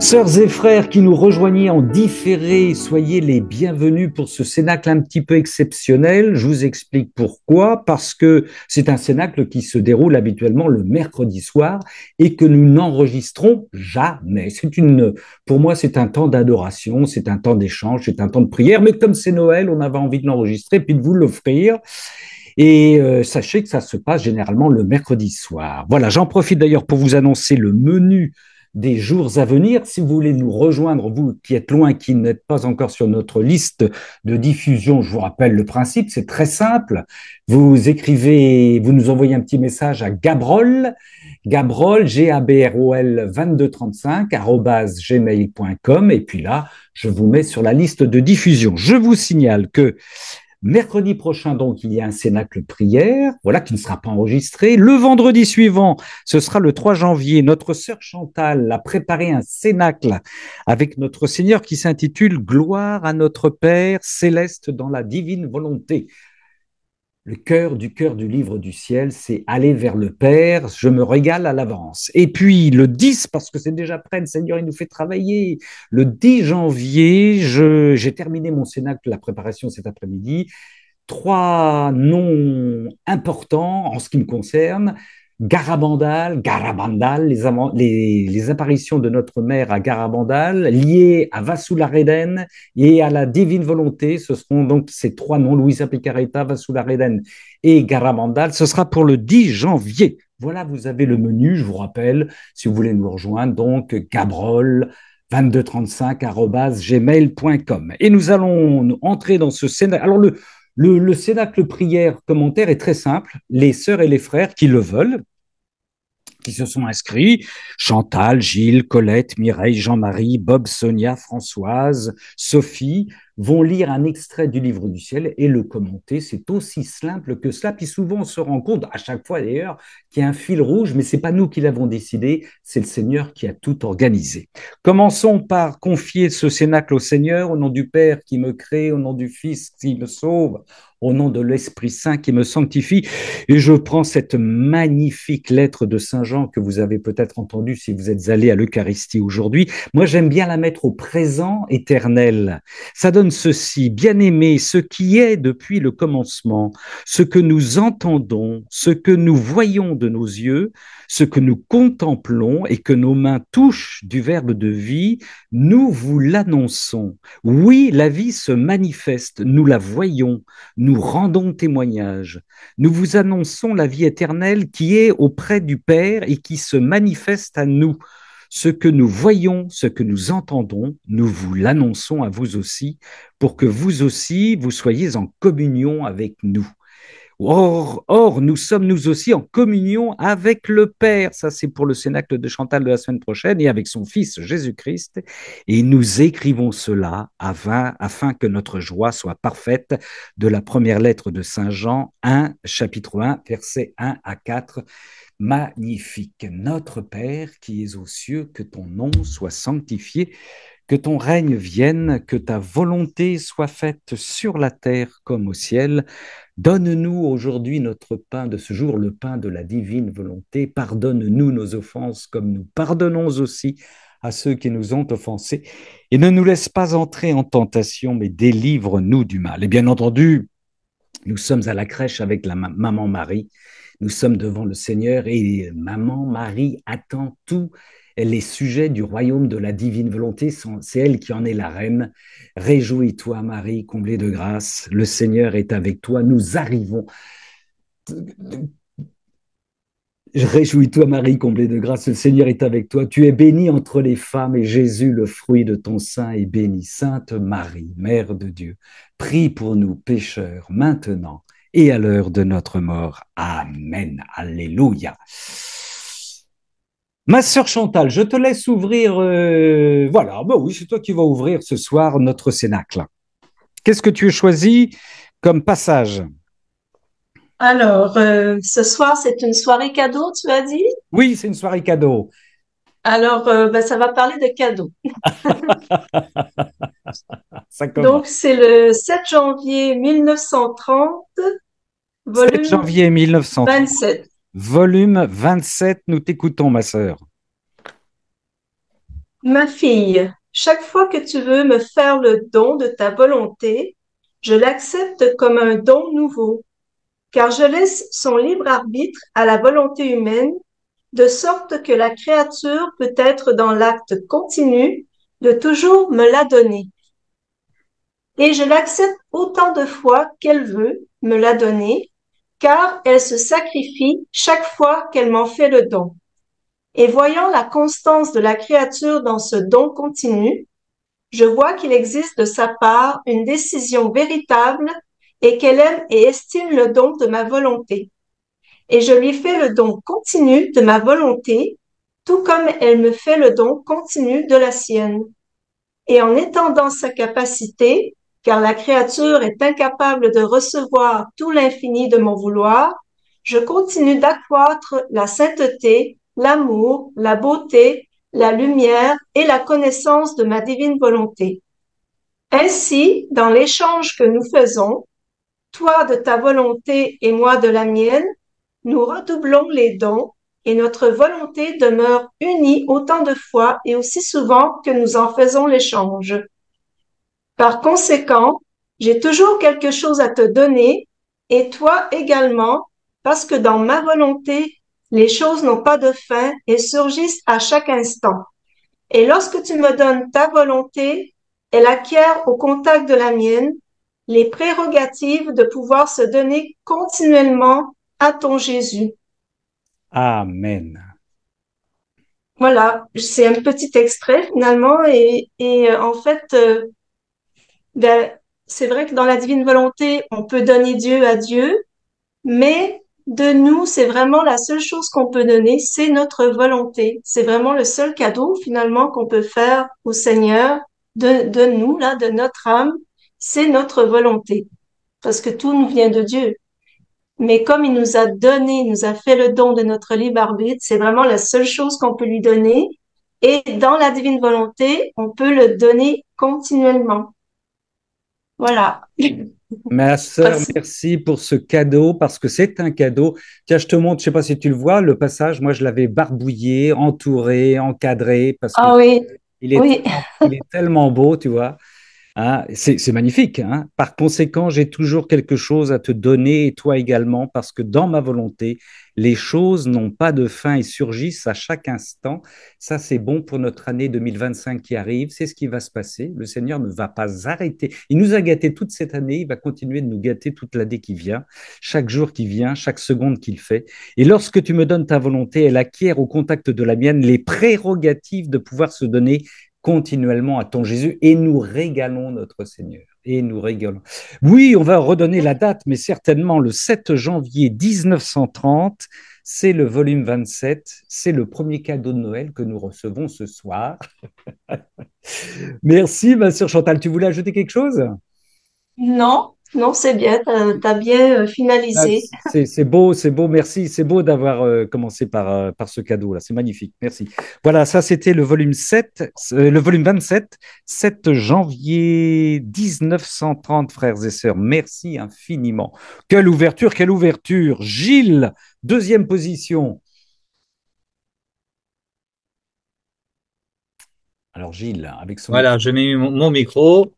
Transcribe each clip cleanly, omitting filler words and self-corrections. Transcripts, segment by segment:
Sœurs et frères qui nous rejoignez en différé, soyez les bienvenus pour ce cénacle un petit peu exceptionnel. Je vous explique pourquoi. Parce que c'est un cénacle qui se déroule habituellement le mercredi soir et que nous n'enregistrons jamais. Pour moi, c'est un temps d'adoration, c'est un temps d'échange, c'est un temps de prière. Mais comme c'est Noël, on avait envie de l'enregistrer puis de vous l'offrir. Et sachez que ça se passe généralement le mercredi soir. Voilà, j'en profite d'ailleurs pour vous annoncer le menu des jours à venir. Si vous voulez nous rejoindre, vous qui êtes loin, qui n'êtes pas encore sur notre liste de diffusion, je vous rappelle le principe, c'est très simple. Vous écrivez, vous nous envoyez un petit message à Gabrol, G-A-B-R-O-L 2235, @gmail.com. Et puis là, je vous mets sur la liste de diffusion. Je vous signale que mercredi prochain, donc, il y a un cénacle prière, voilà, qui ne sera pas enregistré. Le vendredi suivant, ce sera le 3 janvier. Notre sœur Chantal a préparé un cénacle avec notre Seigneur qui s'intitule Gloire à notre Père céleste dans la divine volonté. Le cœur du livre du ciel, c'est aller vers le Père, je me régale à l'avance. Et puis le 10, parce que c'est déjà prêt, le Seigneur, il nous fait travailler. Le 10 janvier, j'ai terminé mon cénacle, la préparation cet après-midi. Trois noms importants en ce qui me concerne. Garabandal, les apparitions de notre mère à Garabandal, liées à Vasoulareden et à la divine volonté. Ce seront donc ces trois noms, Luisa Picaretta, Vasoulareden et Garabandal. Ce sera pour le 10 janvier. Voilà, vous avez le menu, je vous rappelle, si vous voulez nous rejoindre, donc Gabrol, 2235@gmail.com. Et nous allons entrer dans ce scénario. Alors, le cénacle prière commentaire est très simple. Les sœurs et les frères qui le veulent, qui se sont inscrits, Chantal, Gilles, Colette, Mireille, Jean-Marie, Bob, Sonia, Françoise, Sophie, vont lire un extrait du livre du ciel et le commenter. C'est aussi simple que cela. Puis souvent, on se rend compte, à chaque fois d'ailleurs, qu'il y a un fil rouge, mais c'est pas nous qui l'avons décidé, c'est le Seigneur qui a tout organisé. Commençons par confier ce cénacle au Seigneur, au nom du Père qui me crée, au nom du Fils qui me sauve, au nom de l'Esprit Saint qui me sanctifie. Et je prends cette magnifique lettre de Saint Jean que vous avez peut-être entendue si vous êtes allé à l'Eucharistie aujourd'hui. Moi, j'aime bien la mettre au présent éternel. Ça donne ceci: bien-aimés, ce qui est depuis le commencement, ce que nous entendons, ce que nous voyons de nos yeux, ce que nous contemplons et que nos mains touchent du Verbe de vie, nous vous l'annonçons. Oui, la vie se manifeste, nous la voyons, nous rendons témoignage. Nous vous annonçons la vie éternelle qui est auprès du Père et qui se manifeste à nous. Ce que nous voyons, ce que nous entendons, nous vous l'annonçons à vous aussi, pour que vous aussi, vous soyez en communion avec nous. Or, nous sommes nous aussi en communion avec le Père. Ça, c'est pour le cénacle de Chantal de la semaine prochaine, et avec son Fils Jésus-Christ. Et nous écrivons cela afin que notre joie soit parfaite, de la première lettre de Saint Jean 1, chapitre 1, versets 1 à 4. Magnifique. Notre Père qui es aux cieux, que ton nom soit sanctifié, que ton règne vienne, que ta volonté soit faite sur la terre comme au ciel. Donne-nous aujourd'hui notre pain de ce jour, le pain de la divine volonté. Pardonne-nous nos offenses comme nous pardonnons aussi à ceux qui nous ont offensés. Et ne nous laisse pas entrer en tentation, mais délivre-nous du mal. Et bien entendu, nous sommes à la crèche avec la maman Marie. Nous sommes devant le Seigneur et maman Marie attend tous les sujets du royaume de la divine volonté. C'est elle qui en est la reine. Réjouis-toi Marie, comblée de grâce. Le Seigneur est avec toi. Nous arrivons. Réjouis-toi Marie, comblée de grâce. Le Seigneur est avec toi. Tu es bénie entre les femmes et Jésus, le fruit de ton sein, est béni. Sainte Marie, Mère de Dieu, prie pour nous pécheurs maintenant et à l'heure de notre mort. Amen. Alléluia. Ma sœur Chantal, je te laisse ouvrir. Voilà, bah oui, c'est toi qui vas ouvrir ce soir notre cénacle. Qu'est-ce que tu as choisi comme passage? Alors, ce soir, c'est une soirée cadeau, tu as dit? Oui, c'est une soirée cadeau. Alors, ça va parler de cadeaux. Ça commence. Donc, c'est le 7 janvier 1930, 7 volume janvier 1930, 27. volume 27. Nous t'écoutons, ma sœur. Ma fille, chaque fois que tu veux me faire le don de ta volonté, je l'accepte comme un don nouveau, car je laisse son libre arbitre à la volonté humaine, de sorte que la créature peut être dans l'acte continu de toujours me la donner. Et je l'accepte autant de fois qu'elle veut me la donner, car elle se sacrifie chaque fois qu'elle m'en fait le don. Et voyant la constance de la créature dans ce don continu, je vois qu'il existe de sa part une décision véritable et qu'elle aime et estime le don de ma volonté. Et je lui fais le don continu de ma volonté, tout comme elle me fait le don continu de la sienne. Et en étendant sa capacité, car la créature est incapable de recevoir tout l'infini de mon vouloir, je continue d'accroître la sainteté, l'amour, la beauté, la lumière et la connaissance de ma divine volonté. Ainsi, dans l'échange que nous faisons, toi de ta volonté et moi de la mienne, nous redoublons les dons et notre volonté demeure unie autant de fois et aussi souvent que nous en faisons l'échange. Par conséquent, j'ai toujours quelque chose à te donner et toi également, parce que dans ma volonté, les choses n'ont pas de fin et surgissent à chaque instant. Et lorsque tu me donnes ta volonté, elle acquiert au contact de la mienne les prérogatives de pouvoir se donner continuellement à ton Jésus. Amen. Voilà, c'est un petit extrait finalement en fait, ben, c'est vrai que dans la divine volonté, on peut donner Dieu à Dieu, mais de nous, c'est vraiment la seule chose qu'on peut donner, c'est notre volonté. C'est vraiment le seul cadeau finalement qu'on peut faire au Seigneur de nous, là, de notre âme, c'est notre volonté. Parce que tout nous vient de Dieu. Mais comme il nous a donné, il nous a fait le don de notre libre arbitre, c'est vraiment la seule chose qu'on peut lui donner. Et dans la divine volonté, on peut le donner continuellement. Voilà. Ma sœur, merci pour ce cadeau, parce que c'est un cadeau. Tiens, je te montre, je sais pas si tu le vois, le passage, moi je l'avais barbouillé, entouré, encadré, parce que Ah oui, oui. il est tellement beau, tu vois. Hein, c'est magnifique. Hein. Par conséquent, j'ai toujours quelque chose à te donner, et toi également, parce que dans ma volonté, les choses n'ont pas de fin et surgissent à chaque instant. Ça, c'est bon pour notre année 2025 qui arrive. C'est ce qui va se passer. Le Seigneur ne va pas arrêter. Il nous a gâtés toute cette année. Il va continuer de nous gâter toute l'année qui vient, chaque jour qui vient, chaque seconde qu'il fait. Et lorsque tu me donnes ta volonté, elle acquiert au contact de la mienne les prérogatives de pouvoir se donner continuellement à ton Jésus et nous régalons notre Seigneur. Et nous régalons. Oui, on va redonner la date, mais certainement le 7 janvier 1930, c'est le volume 27, c'est le premier cadeau de Noël que nous recevons ce soir. Merci, ma sœur Chantal. Tu voulais ajouter quelque chose? Non, non, c'est bien, t'as bien Ah, finalisé. c'est beau, merci. C'est beau d'avoir commencé par ce cadeau-là. C'est magnifique, merci. Voilà, ça c'était le volume 7, le volume 27, 7 janvier 1930, frères et sœurs. Merci infiniment. Quelle ouverture, quelle ouverture. Gilles, deuxième position. Alors Gilles, avec son micro. Voilà, je mets mon micro.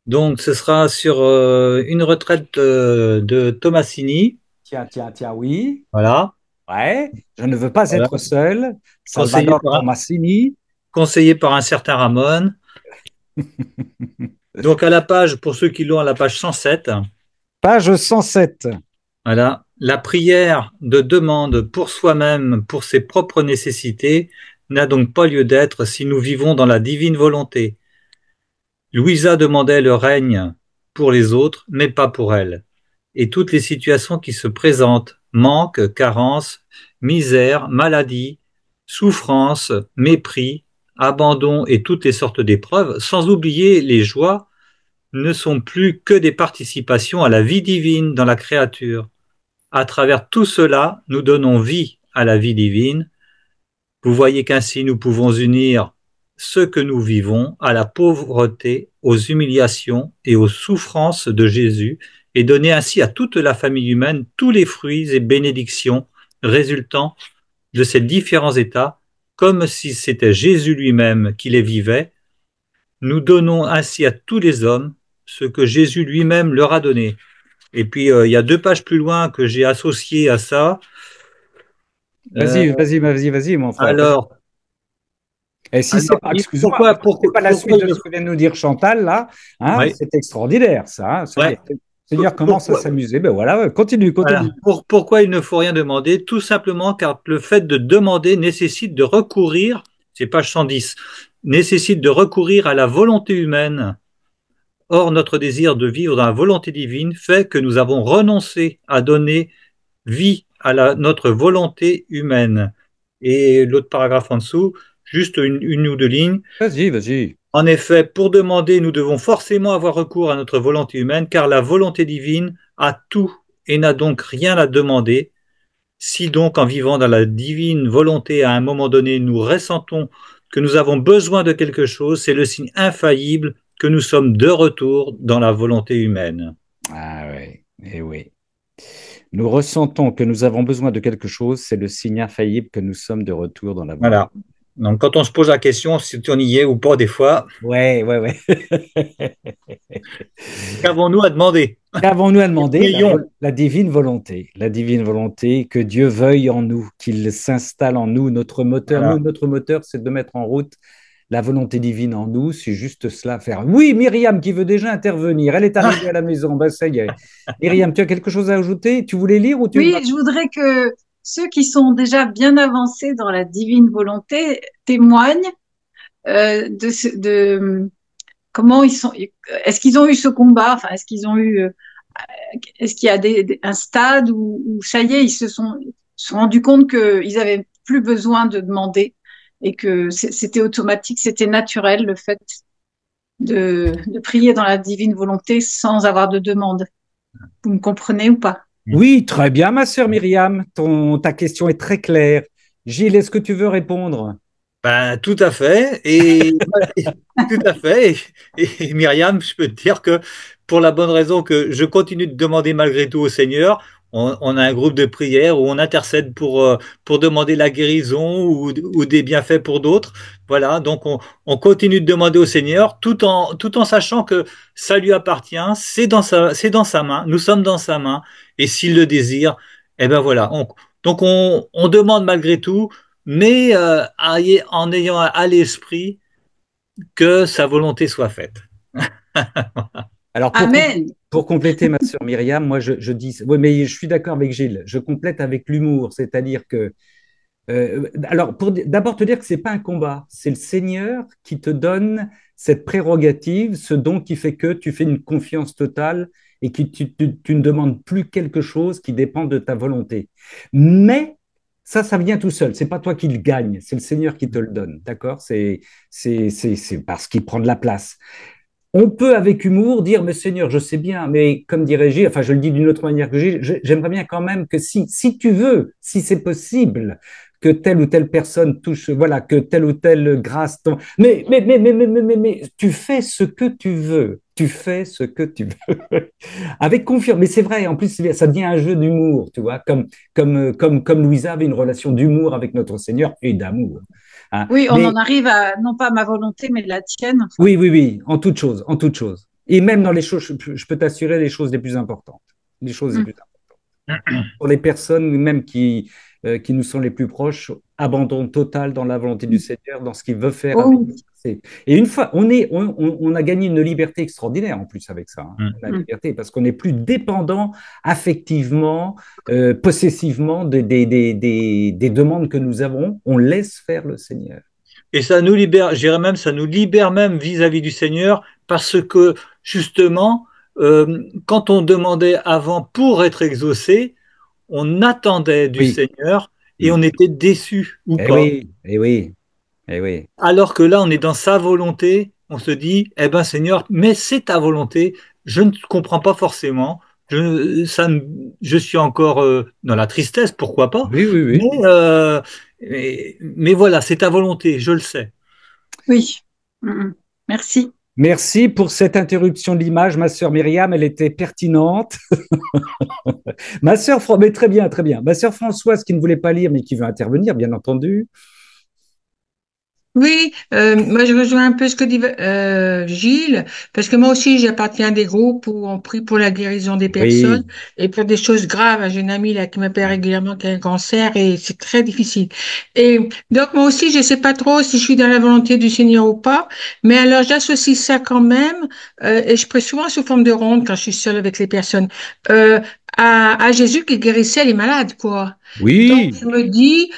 Donc, ce sera sur une retraite de Tomasini. Tiens, oui. Voilà, Ouais, je ne veux pas voilà. être seul. Conseillé Salvador Tomasini. conseillé par un certain Ramon. Donc, à la page, pour ceux qui l'ont, à la page 107, Page 107. voilà. La prière de demande pour soi-même, pour ses propres nécessités, n'a donc pas lieu d'être si nous vivons dans la divine volonté. Louisa demandait le règne pour les autres, mais pas pour elle. Et toutes les situations qui se présentent, manque, carence, misère, maladie, souffrance, mépris, abandon et toutes les sortes d'épreuves, sans oublier les joies, ne sont plus que des participations à la vie divine dans la créature. À travers tout cela, nous donnons vie à la vie divine. Vous voyez qu'ainsi nous pouvons unir ce que nous vivons à la pauvreté, aux humiliations et aux souffrances de Jésus et donner ainsi à toute la famille humaine tous les fruits et bénédictions résultant de ces différents états comme si c'était Jésus lui-même qui les vivait. Nous donnons ainsi à tous les hommes ce que Jésus lui-même leur a donné. Et puis, il y a 2 pages plus loin que j'ai associé à ça. Euh, Vas-y, mon frère. alors, Et si c'est alors, pas, excuse-moi, si c'est pas la suite de ce que vient de nous dire Chantal, là, hein, ouais, c'est extraordinaire, ça. Hein, ça y ouais. est. Le Seigneur commence à Pourquoi, s'amuser. Ben voilà, continue, voilà. continue. Pourquoi il ne faut rien demander? Tout simplement car le fait de demander nécessite de recourir, c'est page 110, nécessite de recourir à la volonté humaine. Or, notre désir de vivre dans la volonté divine fait que nous avons renoncé à donner vie à notre volonté humaine. Et l'autre paragraphe en dessous, juste une ou 2 lignes. Vas-y, vas-y. En effet, pour demander, nous devons forcément avoir recours à notre volonté humaine, car la volonté divine a tout et n'a donc rien à demander. Si donc, en vivant dans la divine volonté, à un moment donné, nous ressentons que nous avons besoin de quelque chose, c'est le signe infaillible que nous sommes de retour dans la volonté humaine. Ah oui, eh oui. Nous ressentons que nous avons besoin de quelque chose, c'est le signe infaillible que nous sommes de retour dans la volonté. Voilà. Donc, quand on se pose la question si on y est ou pas, des fois, Ouais, ouais, ouais. qu'avons-nous à demander? Qu'avons-nous à demander? Prions. La divine volonté, que Dieu veuille en nous, qu'il s'installe en nous, notre moteur. Nous, Voilà. notre moteur, c'est de mettre en route la volonté divine en nous, c'est juste cela à faire. Oui, Myriam qui veut déjà intervenir, elle est arrivée à la maison, ben ça y est. Myriam, tu as quelque chose à ajouter? Tu voulais lire ou tu Oui, je voudrais que ceux qui sont déjà bien avancés dans la divine volonté témoignent de comment ils sont. Est-ce qu'ils ont eu ce combat? Enfin, est-ce qu'il y a un stade où ça y est, ils se sont rendus compte qu'ils avaient plus besoin de demander et que c'était automatique, c'était naturel le fait de prier dans la divine volonté sans avoir de demande. Vous me comprenez ou pas? Oui, très bien, ma sœur Myriam, ta question est très claire. Gilles, est-ce que tu veux répondre? Ben, tout à fait. Et tout à fait. Et Myriam, je peux te dire que pour la bonne raison que je continue de demander malgré tout au Seigneur, on a un groupe de prière où on intercède pour demander la guérison ou des bienfaits pour d'autres. Voilà, donc on continue de demander au Seigneur tout en sachant que ça lui appartient, c'est dans sa main, nous sommes dans sa main, et s'il le désire, eh ben voilà. Donc on demande malgré tout, mais en ayant à l'esprit que sa volonté soit faite. Alors, Amen. pour compléter ma sœur Myriam, moi, je dis, oui, mais je suis d'accord avec Gilles, je complète avec l'humour, c'est-à-dire que, alors, pour d'abord te dire que c'est pas un combat, c'est le Seigneur qui te donne cette prérogative, ce don qui fait que tu fais une confiance totale et que tu ne demandes plus quelque chose qui dépend de ta volonté. Mais ça vient tout seul. C'est pas toi qui le gagne, c'est le Seigneur qui te le donne. D'accord? C'est parce qu'il prend de la place. On peut avec humour dire, mais Seigneur, je sais bien, mais comme dirait Gilles, enfin je le dis d'une autre manière que Gilles, j'aimerais bien quand même que si tu veux, si c'est possible, que telle ou telle personne touche, voilà, que telle ou telle grâce tombe. Mais, tu fais ce que tu veux. Tu fais ce que tu veux. Avec confiance. Mais c'est vrai, en plus, ça devient un jeu d'humour, tu vois, comme Louisa avait une relation d'humour avec notre Seigneur et d'amour. Hein. Oui, on Mais en arrive à, non pas ma volonté, mais la tienne. Enfin, oui, oui, oui, en toute chose, en toute chose. Et même dans les choses, je peux t'assurer les choses les plus importantes. Les choses les plus importantes. Pour les personnes même qui nous sont les plus proches, abandon total dans la volonté du Seigneur, dans ce qu'il veut faire avec oh, nous. Et une fois, on a gagné une liberté extraordinaire en plus avec ça. Hein. La liberté, parce qu'on n'est plus dépendant affectivement, possessivement des demandes que nous avons. On laisse faire le Seigneur. Et ça nous libère, je dirais même, ça nous libère même vis-à-vis du Seigneur, parce que justement, quand on demandait avant pour être exaucé, on attendait du Oui. Seigneur et on était déçu ou Eh pas. oui, eh oui, eh oui. Alors que là, on est dans sa volonté, on se dit, eh ben Seigneur, mais c'est ta volonté, je ne comprends pas forcément, je suis encore dans la tristesse, pourquoi pas, Oui, oui, mais, oui. mais voilà, c'est ta volonté, je le sais. oui. Merci. Merci pour cette interruption de l'image, ma sœur Myriam, elle était pertinente. Mais très bien, très bien. Ma sœur Françoise qui ne voulait pas lire mais qui veut intervenir, bien entendu. Oui, moi je rejoins un peu ce que dit Gilles, parce que moi aussi j'appartiens à des groupes où on prie pour la guérison des personnes Oui, et pour des choses graves. J'ai une amie là qui m'appelle régulièrement qui a un cancer et c'est très difficile. Et donc moi aussi je sais pas trop si je suis dans la volonté du Seigneur ou pas, mais alors j'associe ça quand même et je prie souvent sous forme de ronde quand je suis seule avec les personnes euh, à Jésus qui guérissait les malades, quoi. Donc oui. je me dis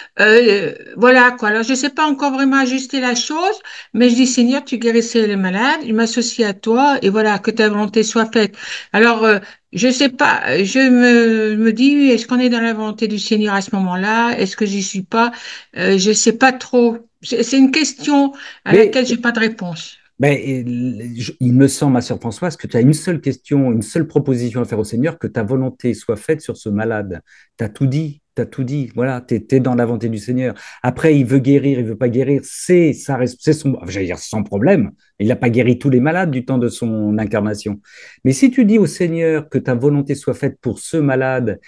voilà quoi. Alors je sais pas encore vraiment ajuster la chose, mais je dis Seigneur, tu guérissais les malades, il m'associe à toi et voilà que ta volonté soit faite. Alors je sais pas, me dis est-ce qu'on est dans la volonté du Seigneur à ce moment-là? Est-ce que j'y suis pas? Je sais pas trop. C'est une question à Mais laquelle j'ai pas de réponse. Ben, il me semble, ma sœur Françoise, que tu as une seule question, une seule proposition à faire au Seigneur, que ta volonté soit faite sur ce malade. Tu as tout dit, tu as tout dit. Voilà, tu es, dans la volonté du Seigneur. Après, il veut guérir, il veut pas guérir, c'est son, j'allais dire sans problème. Il n'a pas guéri tous les malades du temps de son incarnation. Mais si tu dis au Seigneur que ta volonté soit faite pour ce malade,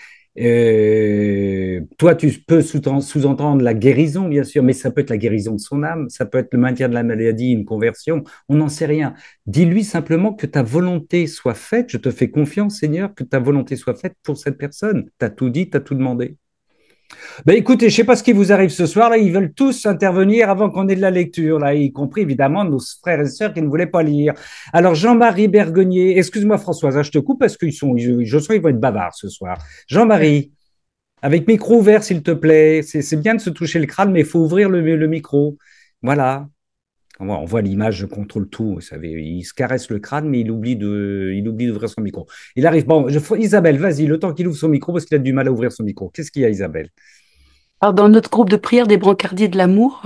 toi, tu peux sous-entendre la guérison, bien sûr, mais ça peut être la guérison de son âme, ça peut être le maintien de la maladie, une conversion, on n'en sait rien. Dis-lui simplement que ta volonté soit faite, je te fais confiance, Seigneur, que ta volonté soit faite pour cette personne. Tu as tout dit, tu as tout demandé. Ben écoutez, je ne sais pas ce qui vous arrive ce soir, là, ils veulent tous intervenir avant qu'on ait de la lecture, là, y compris évidemment nos frères et sœurs qui ne voulaient pas lire. Alors Jean-Marie Bergonier, excuse-moi Françoise, hein, je te coupe parce qu'ils sont, je sens qu'ils vont être bavards ce soir. Jean-Marie, avec micro ouvert, s'il te plaît. C'est bien de se toucher le crâne, mais il faut ouvrir le micro. Voilà. On voit l'image, je contrôle tout. Vous savez, il se caresse le crâne, mais il oublie d'ouvrir son micro. Il arrive. Bon, Isabelle, vas-y, le temps qu'il ouvre son micro, parce qu'il a du mal à ouvrir son micro. Qu'est-ce qu'il y a, Isabelle? Alors, dans notre groupe de prière des brancardiers de l'amour,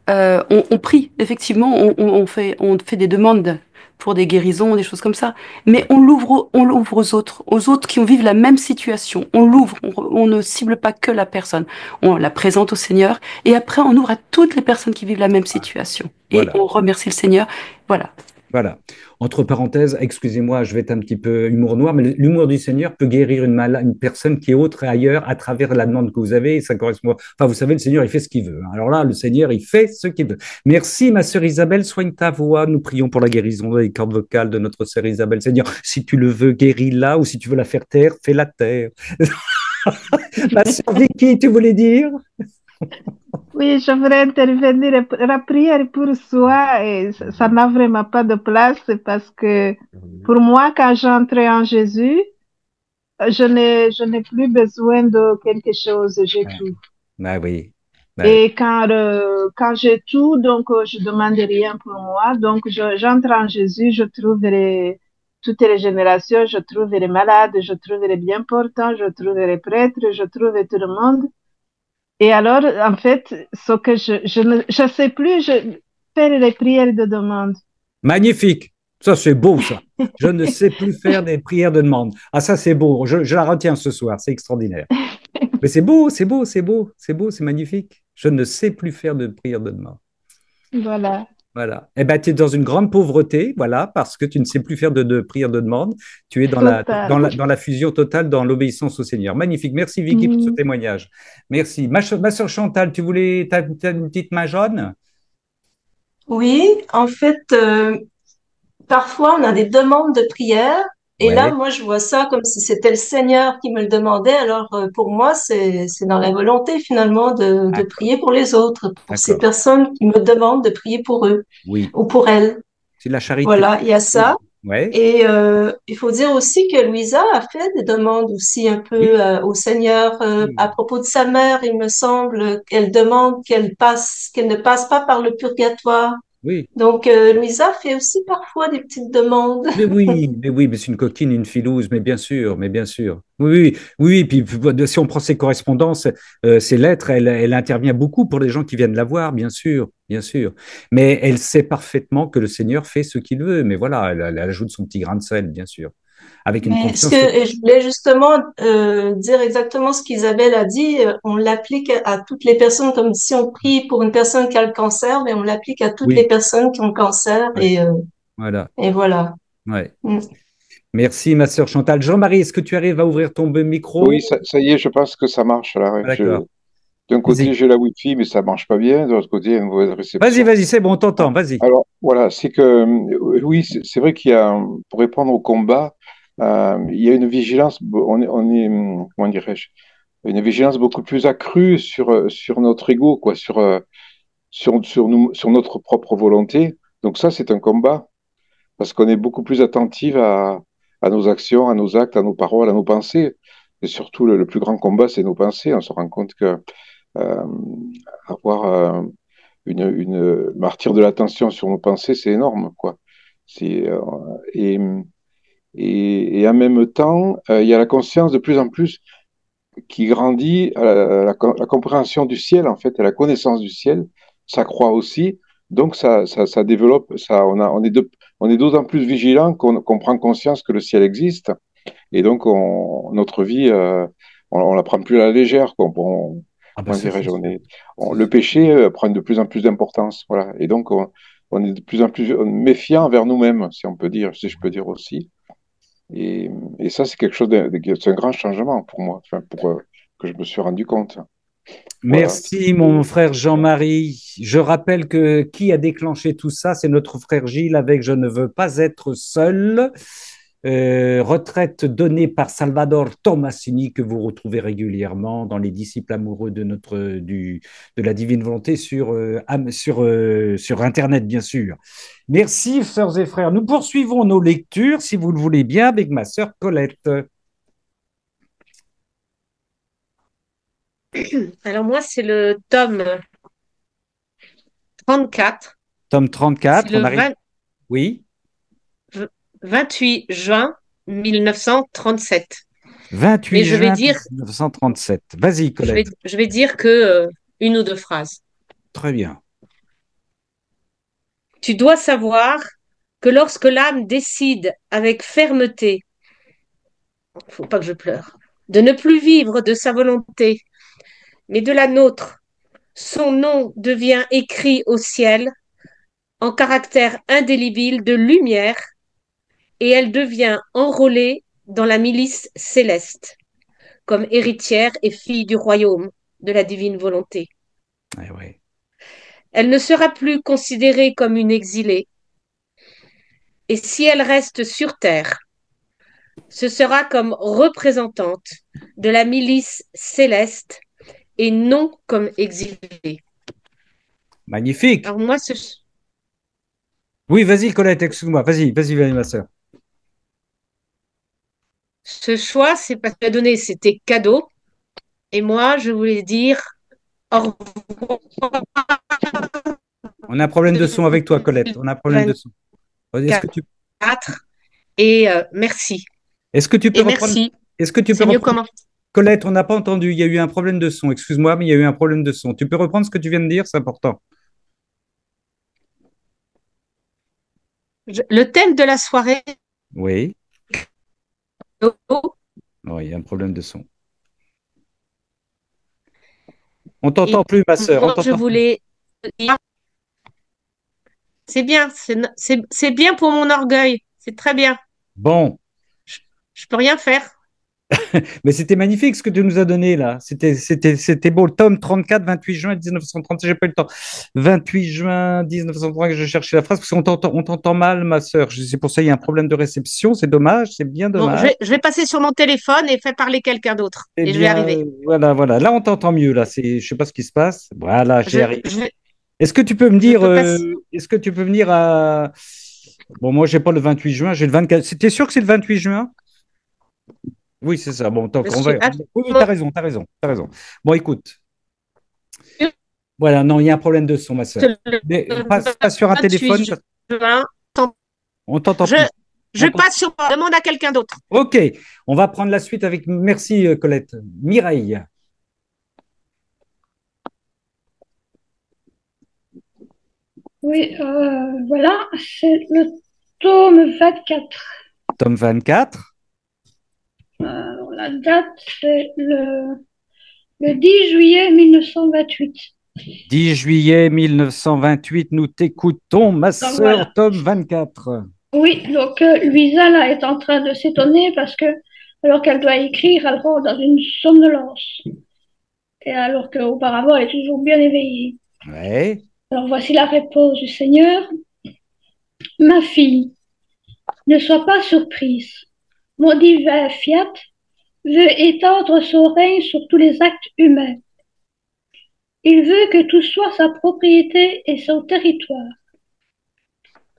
on prie, effectivement, on fait des demandes pour des guérisons, des choses comme ça, mais Ouais. on l'ouvre aux autres qui vivent la même situation. On l'ouvre, on ne cible pas que la personne. On la présente au Seigneur et après on ouvre à toutes les personnes qui vivent la même situation. Et Voilà. on remercie le Seigneur. Voilà. Voilà. Entre parenthèses, excusez-moi, je vais être un petit peu humour noir, mais l'humour du Seigneur peut guérir une personne qui est autre et ailleurs à travers la demande que vous avez. Et ça correspond. Enfin, vous savez, le Seigneur, il fait ce qu'il veut, hein. Alors là, le Seigneur, il fait ce qu'il veut. Merci, ma sœur Isabelle. Soigne ta voix. Nous prions pour la guérison des cordes vocales de notre sœur Isabelle. Seigneur, si tu le veux, guéris-la, ou si tu veux la faire taire, fais-la taire. Ma sœur Vicky, tu voulais dire? Oui, je voudrais intervenir. La prière pour soi, et ça n'a vraiment pas de place parce que pour moi, quand j'entre en Jésus, je n'ai plus besoin de quelque chose, j'ai Ouais. tout. Ah oui. Ouais. Et quand j'ai tout, donc je demande rien pour moi. Donc j'entre en Jésus, je trouve toutes les générations, je trouve les malades, je trouve les bien portants, je trouve les prêtres, je trouve tout le monde. Et alors, en fait, ce que je sais plus, faire les prières de demande. Magnifique. Ça, c'est beau, ça. Je ne sais plus faire des prières de demande. Ah, ça, c'est beau. Je la retiens ce soir. C'est extraordinaire. Mais c'est beau, c'est beau, c'est beau, c'est beau, c'est magnifique. Je ne sais plus faire de prières de demande. Voilà. Voilà. Eh bien, tu es dans une grande pauvreté, voilà, parce que tu ne sais plus faire de prières de demande. Tu es Total. dans la fusion totale, dans l'obéissance au Seigneur. Magnifique. Merci, Vicky, pour ce Mm. témoignage. Merci. Ma soeur Chantal, t'as une petite main jaune? Oui, en fait, parfois on a des demandes de prière et là, Ouais, moi, je vois ça comme si c'était le Seigneur qui me le demandait. Alors, pour moi, c'est dans la volonté finalement de d'accord, prier pour les autres, pour ces d'accord. personnes qui me demandent de prier pour eux Oui, ou pour elles. c'est de la charité. Voilà, il y a ça. Ouais, Et il faut dire aussi que Louisa a fait des demandes aussi un peu oui, au Seigneur oui, à propos de sa mère. Il me semble qu'elle demande qu'elle ne passe pas par le purgatoire. oui. Donc Louisa fait aussi parfois des petites demandes. Mais oui, mais c'est une coquine, une filouse, mais bien sûr, mais bien sûr. Oui, oui, oui, puis si on prend ses correspondances, ses lettres, elle intervient beaucoup pour les gens qui viennent la voir, bien sûr, bien sûr. Mais elle sait parfaitement que le Seigneur fait ce qu'il veut, mais voilà, elle ajoute son petit grain de sel, bien sûr, avec une Mais confiance. et je voulais justement dire exactement ce qu'Isabelle a dit. On l'applique à toutes les personnes comme si on prie pour une personne qui a le cancer, mais on l'applique à toutes les Oui, personnes qui ont le cancer ouais, voilà, et voilà. ouais. Mm. Merci, ma sœur Chantal. Jean-Marie, est-ce que tu arrives à ouvrir ton micro? Oui, ça y est, je pense que ça marche là. Ah, d'accord. D'un côté, Vas-y, j'ai la Wi-Fi, mais ça marche pas bien. De l'autre côté, il y a une mauvaise vas-y, réception. vas-y, c'est bon, on t'entend, vas-y. Alors, voilà, c'est que, oui, c'est vrai qu'il y a, pour répondre au combat, il y a une vigilance, comment dirais-je, une vigilance beaucoup plus accrue sur notre ego, quoi, sur notre propre volonté. Donc ça, c'est un combat, parce qu'on est beaucoup plus attentif à nos actions, à nos actes, à nos paroles, à nos pensées. Et surtout, le plus grand combat, c'est nos pensées. On se rend compte que euh, avoir une martyr de l'attention sur nos pensées, c'est énorme, quoi. C'est, et, et en même temps, il y a la conscience de plus en plus qui grandit, la compréhension du ciel, en fait, et la connaissance du ciel, ça croît aussi. Donc, ça développe, on est d'autant plus vigilant qu'on prend conscience que le ciel existe. Et donc, notre vie, on la prend plus à la légère, quoi. Ah bah Comment ça, c'est dirais-je, sûr. C'est le sûr. péché prend de plus en plus d'importance, voilà. Et donc, on est de plus en plus méfiant envers nous-mêmes, si on peut dire, si je peux dire aussi. Et, et ça, c'est quelque chose c'est un grand changement pour moi, enfin, que je me suis rendu compte. Voilà. Merci, mon frère Jean-Marie. Je rappelle que qui a déclenché tout ça, c'est notre frère Gilles avec Je ne veux pas être seul. Retraite donnée par Salvador Tomasini, que vous retrouvez régulièrement dans les disciples amoureux de la divine volonté sur Internet, bien sûr. Merci, sœurs et frères. Nous poursuivons nos lectures, si vous le voulez bien, avec ma sœur Colette. Alors moi, c'est le tome 34. Tome C'est 34, le on arrive. Oui, 28 juin 1937. 28 Mais je vais juin dire, 1937. Vas-y, Colette. je vais dire que une ou deux phrases. Très bien. Tu dois savoir que lorsque l'âme décide avec fermeté, faut pas que je pleure, de ne plus vivre de sa volonté, mais de la nôtre, son nom devient écrit au ciel en caractère indélébile de lumière et elle devient enrôlée dans la milice céleste, comme héritière et fille du royaume de la divine volonté. Eh ouais. Elle ne sera plus considérée comme une exilée, et si elle reste sur terre, ce sera comme représentante de la milice céleste et non comme exilée. Magnifique. Alors moi, Oui, vas-y, Colette, excuse-moi. Vas-y, ma sœur. ce choix, c'est parce que donné, c'était cadeau, et moi, je voulais dire au revoir On a un problème de son avec toi, Colette. On a un problème de son. Est-ce que tu, 24 et merci. est-ce que tu peux Et reprendre, merci. est-ce que tu peux C'est mieux reprendre, comment? Colette, on n'a pas entendu. Il y a eu un problème de son. Excuse-moi, mais il y a eu un problème de son. Tu peux reprendre ce que tu viens de dire, c'est important. Le thème de la soirée, Oui. Oui, il y a un problème de son. On t'entend et plus, ma sœur. On moi, je t'entend plus. voulais dire, c'est bien, c'est bien pour mon orgueil, c'est très bien. Bon. Je, je peux rien faire. Mais c'était magnifique ce que tu nous as donné là. C'était beau. Le tome 34, 28 juin 1930. J'ai pas eu le temps. 28 juin 1930 que je cherchais la phrase parce on t'entend mal, ma sœur. C'est pour ça qu'il y a un problème de réception. C'est dommage. C'est bien Bon, dommage. je vais passer sur mon téléphone et faire parler quelqu'un d'autre. C'est Et je vais bien. arriver. Voilà. Là, on t'entend mieux. Là, je sais pas ce qui se passe. Voilà, Je, j'ai arrivé. je, Est-ce que tu peux me je dire, peux passer. est-ce que tu peux venir à. Bon, moi, j'ai pas le 28 juin, j'ai le 24. C'était sûr que c'est le 28 juin? Oui, c'est ça. Bon, donc, on va. Monsieur, Oui, t'as raison. Bon, écoute. Voilà, non, il y a un problème de son, ma sœur. le Mais passe sur un téléphone, 28 juin, on t'entend je, plus. je passe sur, demande à quelqu'un d'autre. Ok, on va prendre la suite avec. Merci, Colette. Mireille. Oui, voilà, c'est le tome 24. Tome 24. La date, c'est le 10 juillet 1928. 10 juillet 1928, nous t'écoutons, ma Donc sœur, voilà. tome 24. Oui, donc Luisa là est en train de s'étonner parce que alors qu'elle doit écrire, elle rentre dans une somnolence. et alors qu'auparavant, elle est toujours bien éveillée. Ouais. Alors voici la réponse du Seigneur. Ma fille, ne sois pas surprise. Mon divin fiat veut étendre son règne sur tous les actes humains. Il veut que tout soit sa propriété et son territoire.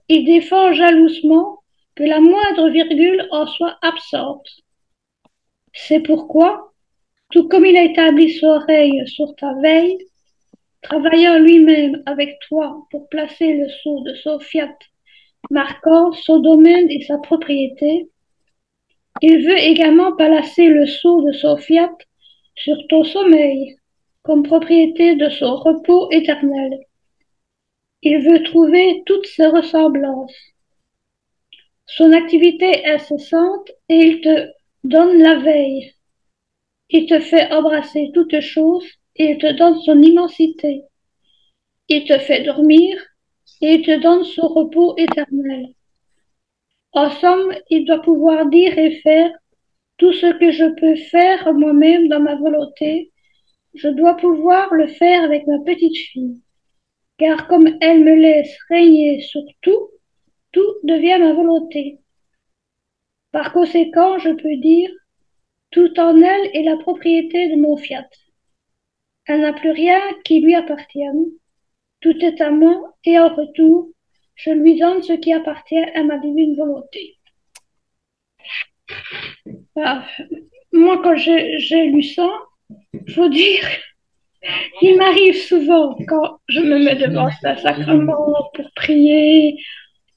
Il défend jalousement que la moindre virgule en soit absente. C'est pourquoi, tout comme il a établi son règne sur ta veille, travaillant lui-même avec toi pour placer le sceau de son fiat marquant son domaine et sa propriété, il veut également placer le sceau de son fiat sur ton sommeil comme propriété de son repos éternel. Il veut trouver toutes ces ressemblances. Son activité incessante et il te donne la veille. Il te fait embrasser toutes choses et il te donne son immensité. Il te fait dormir et il te donne son repos éternel. En somme, il doit pouvoir dire et faire tout ce que je peux faire moi-même dans ma volonté. Je dois pouvoir le faire avec ma petite fille, car comme elle me laisse régner sur tout, tout devient ma volonté. Par conséquent, je peux dire, tout en elle est la propriété de mon fiat. Elle n'a plus rien qui lui appartienne. Tout est à moi et en retour, je lui donne ce qui appartient à ma divine volonté. Ah, moi, quand j'ai lu ça, faut dire, il m'arrive souvent quand je me mets devant un sacrement pour prier,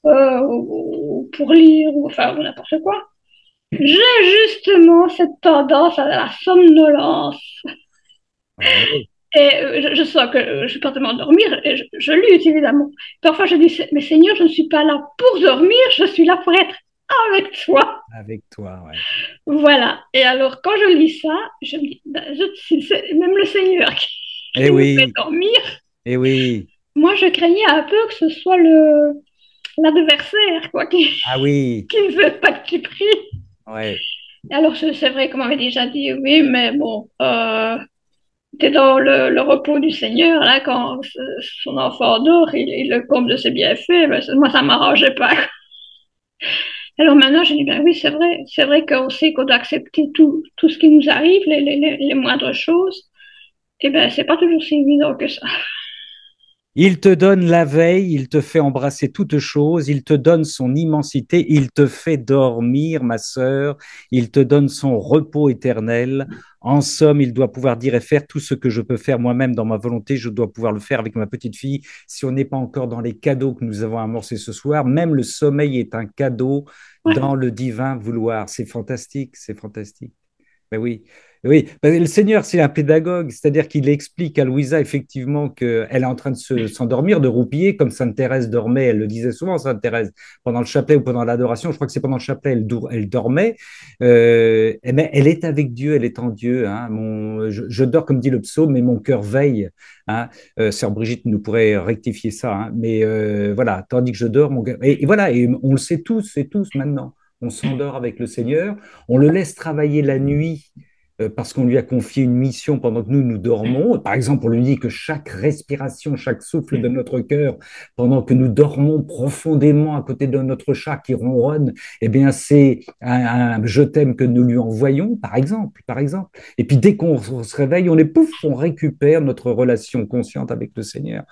ou pour lire, ou enfin n'importe quoi. J'ai justement cette tendance à la somnolence. Ouais. Et je sens que je suis pas de m'endormir, et je lutte évidemment. Parfois je dis, mais Seigneur, je ne suis pas là pour dormir, je suis là pour être avec toi. Avec toi, ouais. Voilà. Et alors, quand je lis ça, je me dis, ben, c'est même le Seigneur qui Eh nous oui, fait dormir. eh oui. Moi, je craignais un peu que ce soit l'adversaire, quoi, Ah oui, qui ne veut pas que tu pries. ouais. Alors, c'est vrai qu'on m'avait déjà dit, oui, mais bon, t'es dans le repos du Seigneur, là, quand son enfant dort, il le comble de ses bienfaits, ben, moi, ça m'arrangeait pas. Alors maintenant, je dis, ben oui, c'est vrai qu'on sait qu'on doit accepter tout ce qui nous arrive, les moindres choses, et ben, c'est pas toujours si évident que ça. Il te donne la veille, il te fait embrasser toutes choses, il te donne son immensité, il te fait dormir, ma sœur, il te donne son repos éternel. En somme, il doit pouvoir dire et faire tout ce que je peux faire moi-même dans ma volonté, je dois pouvoir le faire avec ma petite fille. Si on n'est pas encore dans les cadeaux que nous avons amorcés ce soir, même le sommeil est un cadeau dans le divin vouloir. C'est fantastique, c'est fantastique. Ben oui, oui. Ben, le Seigneur, c'est un pédagogue, c'est-à-dire qu'il explique à Louisa effectivement qu'elle est en train de s'endormir, de roupiller, comme Sainte Thérèse dormait. Elle le disait souvent, Sainte Thérèse, pendant le chapelet ou pendant l'adoration. Je crois que c'est pendant le chapelet, elle dormait. Mais elle est avec Dieu, elle est en Dieu. Hein. Je dors, comme dit le psaume, mais mon cœur veille. Hein. Sœur Brigitte nous pourrait rectifier ça. Hein. Mais voilà, tandis que je dors, mon cœur. Et voilà, et on le sait tous et tous maintenant. On s'endort avec le Seigneur, on le laisse travailler la nuit parce qu'on lui a confié une mission pendant que nous dormons. Par exemple, on lui dit que chaque respiration, chaque souffle de notre cœur, pendant que nous dormons profondément à côté de notre chat qui ronronne, eh bien, c'est un je t'aime que nous lui envoyons, par exemple, par exemple. Et puis, dès qu'on se réveille, on est pouf, on récupère notre relation consciente avec le Seigneur.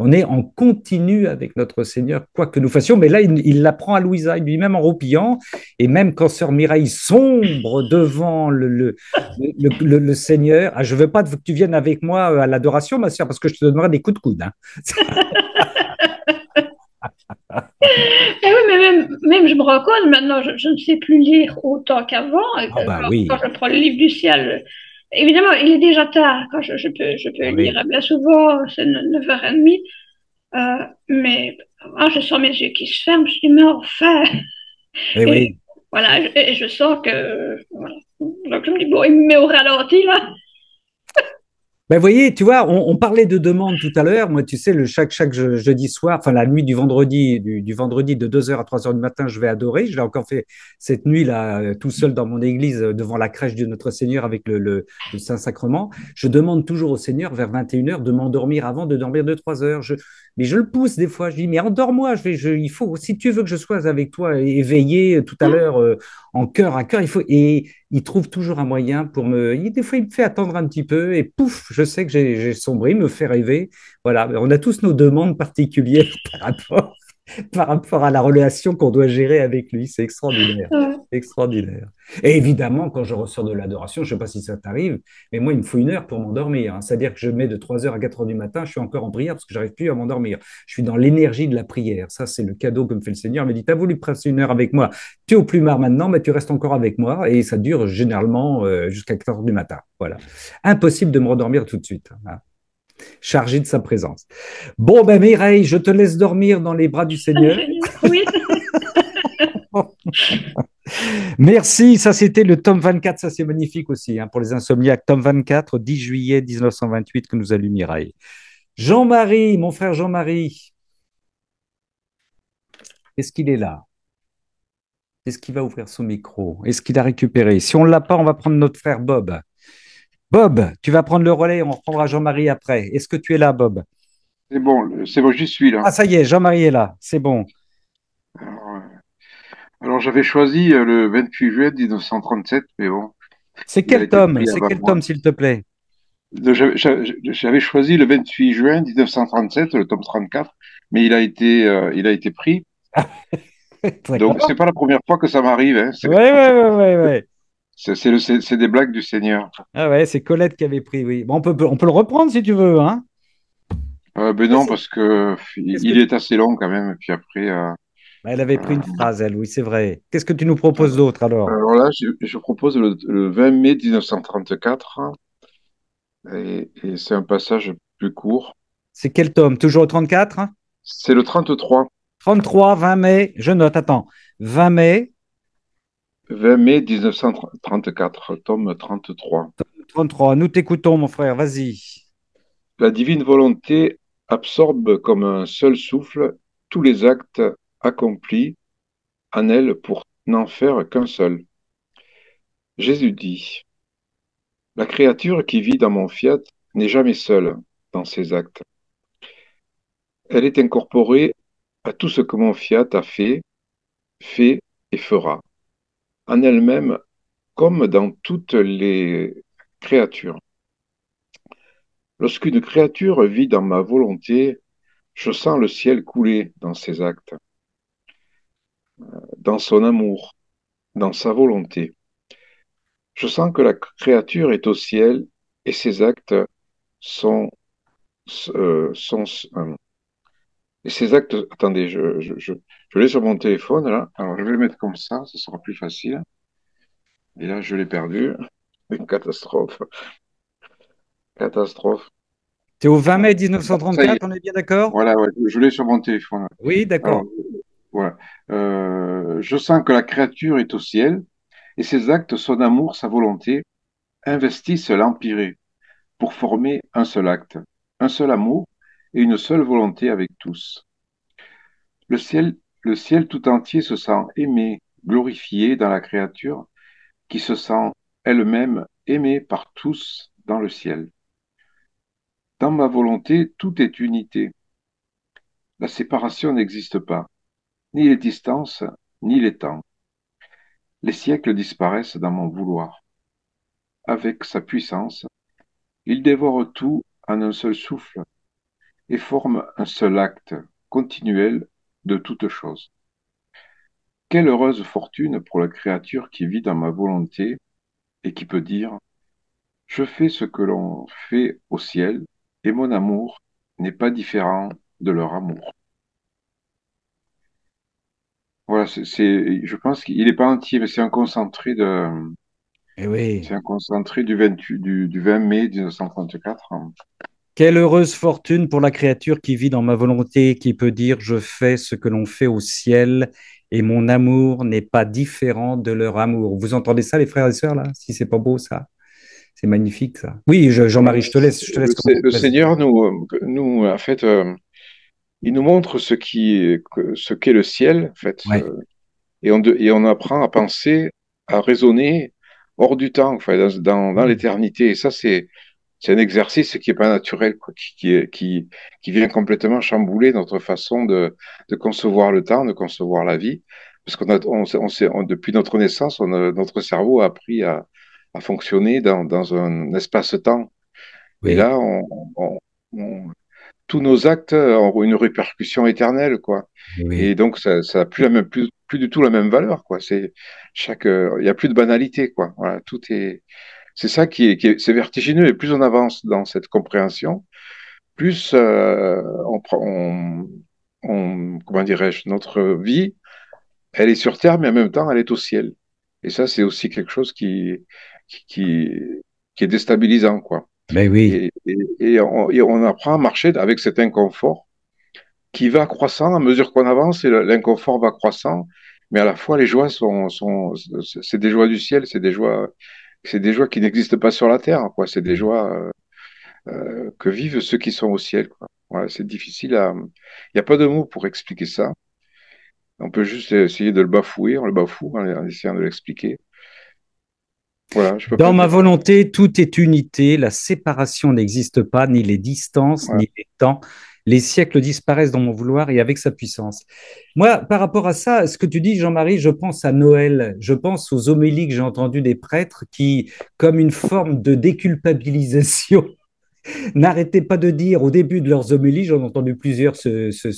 On est en continu avec notre Seigneur, quoi que nous fassions. Mais là, il l'apprend à Louisa, lui-même en roupillant. Et même quand Sœur Mireille sombre devant le Seigneur, ah, je ne veux pas que tu viennes avec moi à l'adoration, ma sœur, parce que je te donnerai des coups de coude. Hein. Et oui, mais même je me rends compte maintenant, je ne sais plus lire autant qu'avant. Ah bah oui. Quand je prends le livre du ciel, évidemment, il est déjà tard. Quand je peux Ah lire oui. bien souvent, c'est 9h30. Mais je sens mes yeux qui se ferment. Je dis, mais enfin. Eh Et oui. voilà, et je sens que. Voilà. Donc je me dis, bon, il me met au ralenti là. Ben, vous voyez, tu vois, on parlait de demande tout à l'heure. Moi, tu sais, chaque jeudi soir, enfin la nuit du vendredi, du vendredi de 2 heures à 3 heures du matin, je vais adorer. Je l'ai encore fait cette nuit-là, tout seul dans mon église, devant la crèche de Notre Seigneur avec le Saint-Sacrement. Je demande toujours au Seigneur vers 21 heures de m'endormir avant de dormir 2, 3 heures. Mais je le pousse des fois. Je dis, mais endors-moi. Il faut, si tu veux que je sois avec toi éveillé tout à l'heure, en cœur à cœur, il faut. Et il trouve toujours un moyen pour me. Des fois, il me fait attendre un petit peu et pouf, je sais que j'ai sombré, il me fait rêver. Voilà, on a tous nos demandes particulières par rapport à la relation qu'on doit gérer avec lui. C'est extraordinaire. Ouais. Extraordinaire. Et évidemment, quand je ressors de l'adoration, je ne sais pas si ça t'arrive, mais moi, il me faut 1 heure pour m'endormir, hein. C'est-à-dire que je mets de 3 heures à 4 heures du matin, je suis encore en prière parce que j'arrive plus à m'endormir. Je suis dans l'énergie de la prière. Ça, c'est le cadeau que me fait le Seigneur. Il me dit, tu as voulu passer 1 heure avec moi. Tu es au plumard maintenant, mais tu restes encore avec moi. Et ça dure généralement jusqu'à 4 heures du matin. Voilà. Impossible de me rendormir tout de suite, hein. Chargé de sa présence. Bon, ben Mireille, je te laisse dormir dans les bras du Seigneur. Oui. Merci, ça c'était le tome 24, ça c'est magnifique aussi, hein, pour les insomniaques. Tome 24, 10 juillet 1928 que nous a lu Mireille. Jean-Marie, mon frère Jean-Marie, est-ce qu'il est là? Est-ce qu'il va ouvrir son micro? Est-ce qu'il a récupéré? Si on ne l'a pas, on va prendre notre frère Bob. Bob, tu vas prendre le relais, on reprendra Jean-Marie après. Est-ce que tu es là, Bob? C'est bon, j'y suis là. Ah, ça y est, Jean-Marie est là, c'est bon. Alors, j'avais choisi le 28 juillet 1937, mais bon, C'est il a quel été tome? pris C'est avant quel moi. tome, s'il te plaît? J'avais choisi le 28 juin 1937, le tome 34, mais il a été pris. Donc, D'accord. c'est pas la première fois que ça m'arrive, hein. Ouais. C'est des blagues du Seigneur. Ah ouais, c'est Colette qui avait pris, oui. Bon, on peut le reprendre si tu veux, hein. Ben non, parce que Qu'est-ce que il est assez long quand même. Et puis après, Elle avait pris euh, une phrase, elle, oui, c'est vrai. Qu'est-ce que tu nous proposes d'autre alors? alors là, je propose le 20 mai 1934, et c'est un passage plus court. C'est quel tome? Toujours au 34? C'est le 33, 33, 20 mai, je note, attends. 20 mai, 20 mai 1934, tome 33. 33. Nous t'écoutons, mon frère, vas-y. La divine volonté absorbe comme un seul souffle tous les actes accomplis en elle pour n'en faire qu'un seul. Jésus dit, la créature qui vit dans mon fiat n'est jamais seule dans ses actes. Elle est incorporée à tout ce que mon fiat a fait et fera, en elle-même comme dans toutes les créatures. Lorsqu'une créature vit dans ma volonté, je sens le ciel couler dans ses actes, dans son amour, dans sa volonté. Je sens que la créature est au ciel et ses actes sont, sont et ces actes, attendez, je l'ai sur mon téléphone là. Alors je vais le mettre comme ça sera plus facile. Et là, je l'ai perdu. Une catastrophe. Catastrophe. C'est au 20 mai Ça y 1934, est. on est bien d'accord? Voilà, ouais, je l'ai sur mon téléphone. Oui, Alors, d'accord. voilà. Je sens que la créature est au ciel et ses actes, son amour, sa volonté, investissent l'empyrée pour former un seul acte, un seul amour et une seule volonté avec tous. Le ciel, le ciel tout entier se sent aimé, glorifié dans la créature qui se sent elle-même aimée par tous dans le ciel. Dans ma volonté, tout est unité. La séparation n'existe pas, ni les distances, ni les temps. Les siècles disparaissent dans mon vouloir. Avec sa puissance, il dévore tout en un seul souffle et forme un seul acte continuel de toute chose. Quelle heureuse fortune pour la créature qui vit dans ma volonté et qui peut dire je fais ce que l'on fait au ciel, et mon amour n'est pas différent de leur amour. Voilà, je pense qu'il n'est pas entier, mais Eh oui. c'est un concentré du 20 mai 1934. Quelle heureuse fortune pour la créature qui vit dans ma volonté, qui peut dire je fais ce que l'on fait au ciel et mon amour n'est pas différent de leur amour. Vous entendez ça, les frères et sœurs, là? Si c'est pas beau, ça? C'est magnifique, ça. Oui, Jean-Marie, je te laisse commencer. Le Vas-y. Seigneur nous, en fait, il nous montre ce qu'est le ciel, en fait, Ouais, et on apprend à penser, à raisonner hors du temps, enfin, dans l'éternité. Et ça, c'est un exercice qui est pas naturel, quoi, qui vient complètement chambouler notre façon de concevoir le temps, de concevoir la vie. Parce depuis notre naissance, notre cerveau a appris à fonctionner dans un espace-temps. Et oui, là, on- tous nos actes ont une répercussion éternelle, quoi. Et oui. donc, ça a plus du tout la même valeur, quoi. Il y a plus de banalité, quoi. Voilà, c'est ça c'est vertigineux. Et plus on avance dans cette compréhension, plus comment dirais-je, notre vie, elle est sur terre, mais en même temps, elle est au ciel. Et ça, c'est aussi quelque chose qui, qui, qui est déstabilisant, quoi. Ben oui. Et on apprend à marcher avec cet inconfort qui va croissant à mesure qu'on avance, et l'inconfort va croissant, mais à la fois les joies c'est des joies du ciel, c'est des joies qui n'existent pas sur la terre, quoi. C'est des joies que vivent ceux qui sont au ciel, quoi. Voilà, c'est difficile il n'y a pas de mots pour expliquer ça. On peut juste essayer de le bafouer, on le bafoue en essayant de l'expliquer. Voilà, je peux Dans pas ma dire. volonté, tout est unité, la séparation n'existe pas, ni les distances, Ouais. ni les temps. Les siècles disparaissent dans mon vouloir et avec sa puissance. Moi, par rapport à ça, ce que tu dis, Jean-Marie, je pense à Noël, je pense aux homélies que j'ai entendues des prêtres qui, comme une forme de déculpabilisation, n'arrêtez pas de dire au début de leurs homélies, j'en ai entendu plusieurs,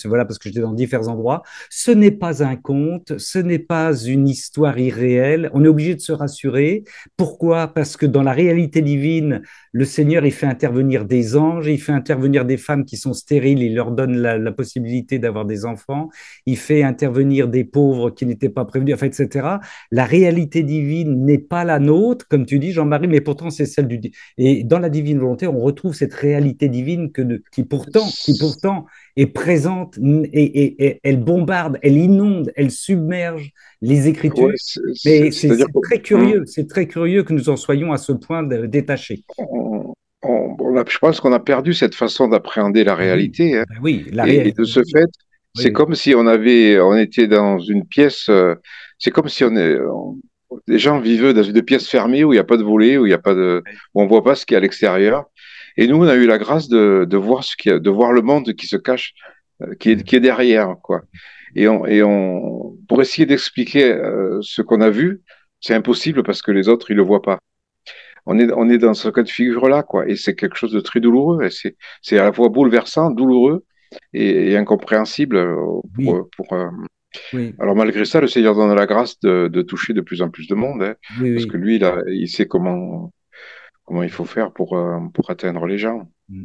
voilà, parce que j'étais dans différents endroits, ce n'est pas un conte, ce n'est pas une histoire irréelle. On est obligé de se rassurer. Pourquoi? Parce que dans la réalité divine, le Seigneur, il fait intervenir des anges, il fait intervenir des femmes qui sont stériles, il leur donne la possibilité d'avoir des enfants, il fait intervenir des pauvres qui n'étaient pas prévenus, enfin, etc. La réalité divine n'est pas la nôtre, comme tu dis, Jean-Marie, mais pourtant c'est celle du... Et dans la divine volonté, on retrouve cette réalité divine qui pourtant est présente et elle bombarde, elle inonde, elle submerge les Ouais, Écritures. Mais c'est-à-dire c'est très curieux que nous en soyons à ce point détachés. je pense qu'on a perdu cette façon d'appréhender la Ah oui, réalité, hein. ben oui, la Et de réalité ce divine. fait, Oui, c'est oui. comme si on était dans une pièce, c'est comme si les gens vivaient dans une pièce fermée où il n'y a pas de volet, où on voit pas ce qu'il y a à l'extérieur. Et nous, on a eu la grâce de voir de voir le monde qui se cache, qui est derrière, quoi. Pour essayer d'expliquer ce qu'on a vu, c'est impossible parce que les autres, ils le voient pas. On est dans ce cas de figure-là, quoi. Et c'est quelque chose de très douloureux. Et c'est à la fois bouleversant, douloureux et incompréhensible. Oui, oui, Alors malgré ça, le Seigneur donne la grâce de toucher de plus en plus de monde, hein, oui, parce que oui. lui, il sait comment il faut faire pour atteindre les gens. Mm.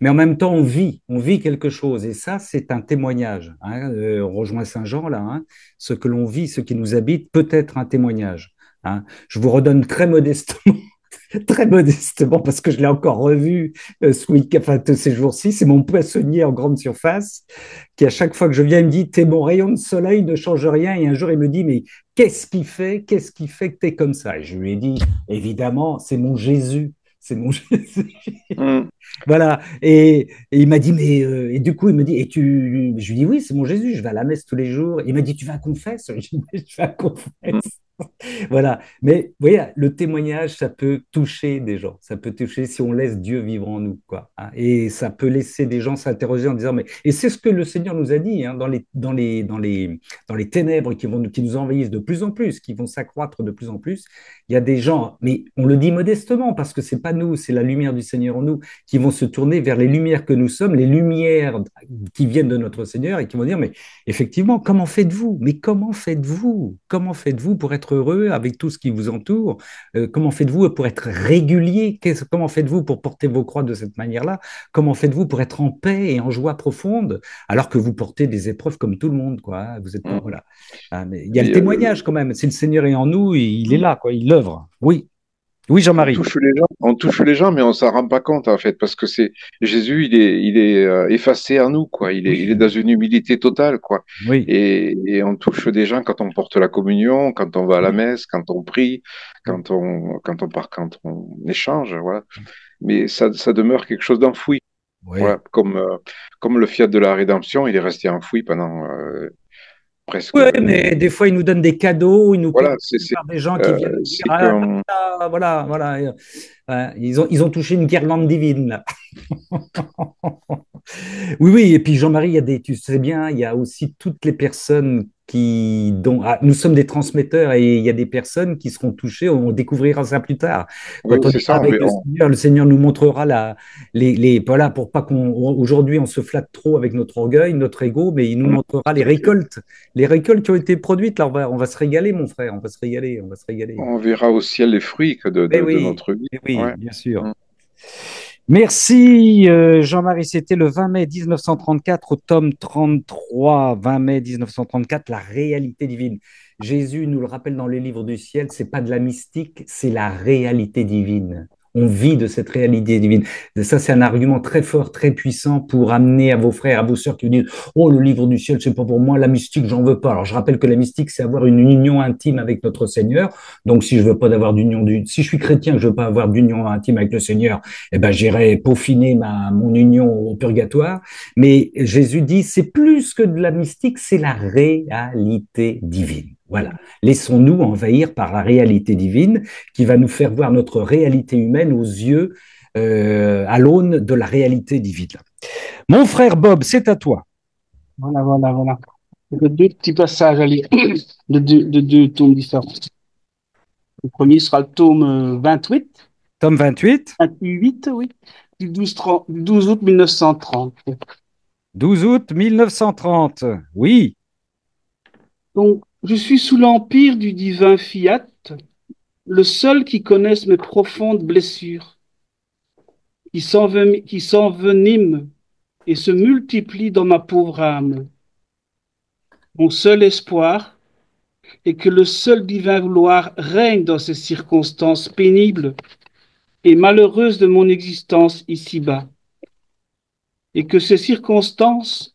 Mais en même temps, on vit quelque chose, et ça, c'est un témoignage, hein. On rejoint Saint Jean là, hein. Ce que l'on vit, ce qui nous habite, peut être un témoignage, hein. Je vous redonne très modestement, très modestement, parce que je l'ai encore revu ce week-end, enfin ces jours-ci, c'est mon poissonnier en grande surface qui, à chaque fois que je viens, il me dit, t'es mon rayon de soleil, ne change rien. Et un jour, il me dit, mais qu'est-ce qui fait que t'es comme ça? Et je lui ai dit, évidemment, c'est mon Jésus. C'est mon Jésus. Mm. Voilà. Et il m'a dit, mais et du coup, il me dit, et tu, je lui dis, oui, c'est mon Jésus, je vais à la messe tous les jours. Il m'a dit, tu vas à confesse? Je dis, je vais à confesse. Voilà. Mais vous voyez, le témoignage, ça peut toucher des gens. Ça peut toucher si on laisse Dieu vivre en nous, quoi, hein. Et ça peut laisser des gens s'interroger en disant, mais, et c'est ce que le Seigneur nous a dit, hein, dans les ténèbres qui nous envahissent de plus en plus, qui vont s'accroître de plus en plus. Il y a des gens, mais on le dit modestement parce que c'est pas nous, c'est la lumière du Seigneur en nous, qui vont se tourner vers les lumières que nous sommes, les lumières qui viennent de notre Seigneur et qui vont dire, mais effectivement, comment faites-vous? Mais comment faites-vous? Comment faites-vous pour être heureux avec tout ce qui vous entoure? Comment faites-vous pour être régulier? Comment faites-vous pour porter vos croix de cette manière-là? Comment faites-vous pour être en paix et en joie profonde alors que vous portez des épreuves comme tout le monde, quoi? Vous êtes pas, Mm. voilà. Ah, mais il y a le Mais témoignage quand même. Si le Seigneur est en nous, il est là, quoi. Il l'œuvre. Oui. Oui, On Jean-Marie. touche les gens, mais on s'en rend pas compte en fait, parce que c'est Jésus, il est effacé en nous, quoi. Il est Oui, dans une humilité totale, quoi. oui. Et on touche des gens quand on porte la communion, quand on va à la messe, quand on prie, quand on échange, voilà. Mais ça demeure quelque chose d'enfoui, Oui. voilà. Comme le fiat de la rédemption, il est resté enfoui pendant presque. Oui, mais des fois, ils nous donnent des cadeaux, ils nous Voilà, conduisent par des gens qui viennent nous dire, c'est ah, comme voilà, voilà. Ils ont touché une guirlande divine, là. Oui, oui, et puis Jean-Marie, tu sais bien, il y a aussi toutes les personnes nous sommes des transmetteurs et il y a des personnes qui seront touchées, on découvrira ça plus tard. oui, Quand oui, on c'est ira ça. avec le Seigneur nous montrera voilà, pour pas aujourd'hui on se flatte trop avec notre orgueil, notre ego, mais il nous montrera les récoltes qui ont été produites. Là, on va se régaler, mon frère, on va se régaler, on va se régaler. On verra au ciel les fruits de notre vie. Eh oui, Ouais. bien sûr. Mm. Merci Jean-Marie, c'était le 20 mai 1934 au tome 33, 20 mai 1934, la réalité divine. Jésus nous le rappelle dans les livres du ciel, c'est pas de la mystique, c'est la réalité divine. On vit de cette réalité divine. Et ça, c'est un argument très fort, très puissant pour amener à vos frères, à vos sœurs qui vous disent, oh, le livre du ciel, c'est pas pour moi, la mystique, j'en veux pas. Alors, je rappelle que la mystique, c'est avoir une union intime avec notre Seigneur. Donc, si je veux pas si je suis chrétien, que je veux pas avoir d'union intime avec le Seigneur, eh ben, j'irai peaufiner mon union au purgatoire. Mais Jésus dit, c'est plus que de la mystique, c'est la réalité divine. Voilà. Laissons-nous envahir par la réalité divine qui va nous faire voir notre réalité humaine aux yeux, à l'aune de la réalité divine. Mon frère Bob, c'est à toi. Voilà, voilà, voilà. Il y a deux petits passages à lire de deux tomes différents. Le premier sera le tome 28. Tome 28. 28, oui. Du 12 août 1930. 12 août 1930. Oui. Donc, je suis sous l'empire du divin fiat, le seul qui connaisse mes profondes blessures, qui s'enveniment et se multiplient dans ma pauvre âme. Mon seul espoir est que le seul divin vouloir règne dans ces circonstances pénibles et malheureuses de mon existence ici-bas, et que ces circonstances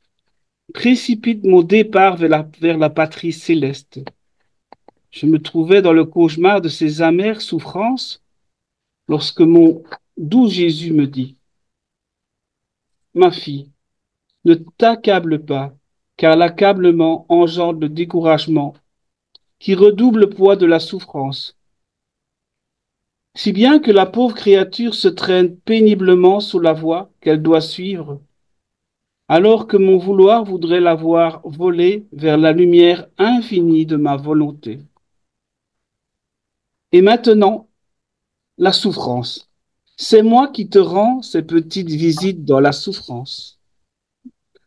précipitent mon départ vers la patrie céleste. Je me trouvais dans le cauchemar de ces amères souffrances lorsque mon doux Jésus me dit, « Ma fille, ne t'accable pas, car l'accablement engendre le découragement qui redouble le poids de la souffrance. Si bien que la pauvre créature se traîne péniblement sous la voie qu'elle doit suivre, alors que mon vouloir voudrait la voir voler vers la lumière infinie de ma volonté. Et maintenant, la souffrance. C'est moi qui te rends ces petites visites dans la souffrance.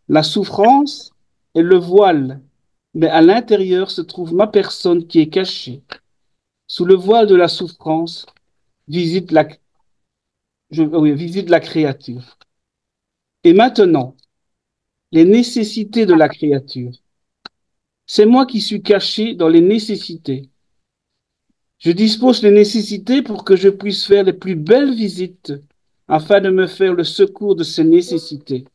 La souffrance est le voile, mais à l'intérieur se trouve ma personne qui est cachée. Sous le voile de la souffrance, visite la créature. Et maintenant, les nécessités de la créature. C'est moi qui suis caché dans les nécessités. Je dispose des nécessités pour que je puisse faire les plus belles visites afin de me faire le secours de ces nécessités.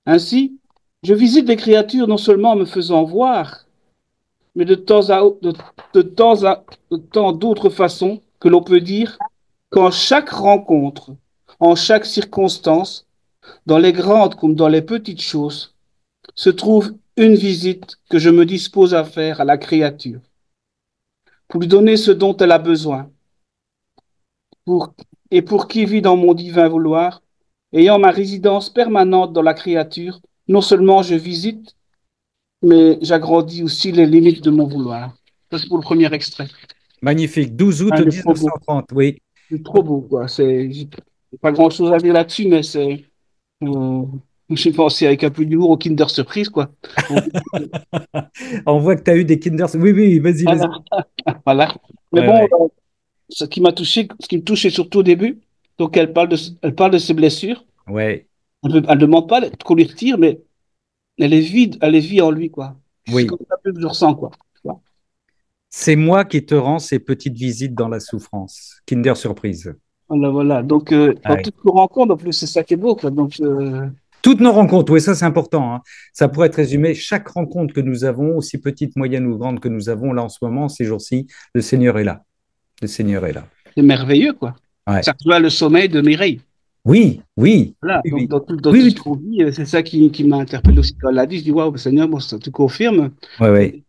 Ainsi, je visite les créatures non seulement en me faisant voir, mais de temps d'autres façons que l'on peut dire qu'en chaque rencontre, en chaque circonstance, dans les grandes comme dans les petites choses, se trouve une visite que je me dispose à faire à la créature, pour lui donner ce dont elle a besoin, pour qui vit dans mon divin vouloir, ayant ma résidence permanente dans la créature, non seulement je visite, mais j'agrandis aussi les limites de mon vouloir. Ça, c'est pour le premier extrait. Magnifique. 12 août Il est trop beau. 1930, oui. C'est trop beau, quoi. J'ai pas grand-chose à dire là-dessus, mais j'ai pensé avec un peu d'humour au Kinder Surprise, quoi. On voit que tu as eu des Kinder. Oui, oui, vas-y, vas-y. Voilà. Mais Ouais, bon, ouais. ce qui me touchait surtout au début, donc elle parle de ses blessures. Ouais, Elle ne demande pas qu'on lui retire, mais elle est vide en lui, quoi. C'est oui. comme ça que je ressens, quoi. Tu vois. C'est moi qui te rends ces petites visites dans la souffrance. Kinder Surprise. Voilà, voilà. Donc, dans Ouais. toutes nos rencontres, en plus, c'est ça qui est beau, quoi. Donc, Toutes nos rencontres, oui, ça c'est important, hein. Ça pourrait être résumé. Chaque rencontre que nous avons, aussi petite, moyenne ou grande que nous avons là en ce moment, ces jours-ci, le Seigneur est là. Le Seigneur est là. c'est merveilleux, quoi. Ouais. Ça rejoint le sommeil de Mireille. Oui, oui, Voilà. oui, Donc, oui. dans Oui, tout oui, ce qu'on vit, c'est ça qui m'a interpellé aussi quand elle l'a dit. Je dis, waouh, Seigneur, bon, ça te confirme. ouais, ouais.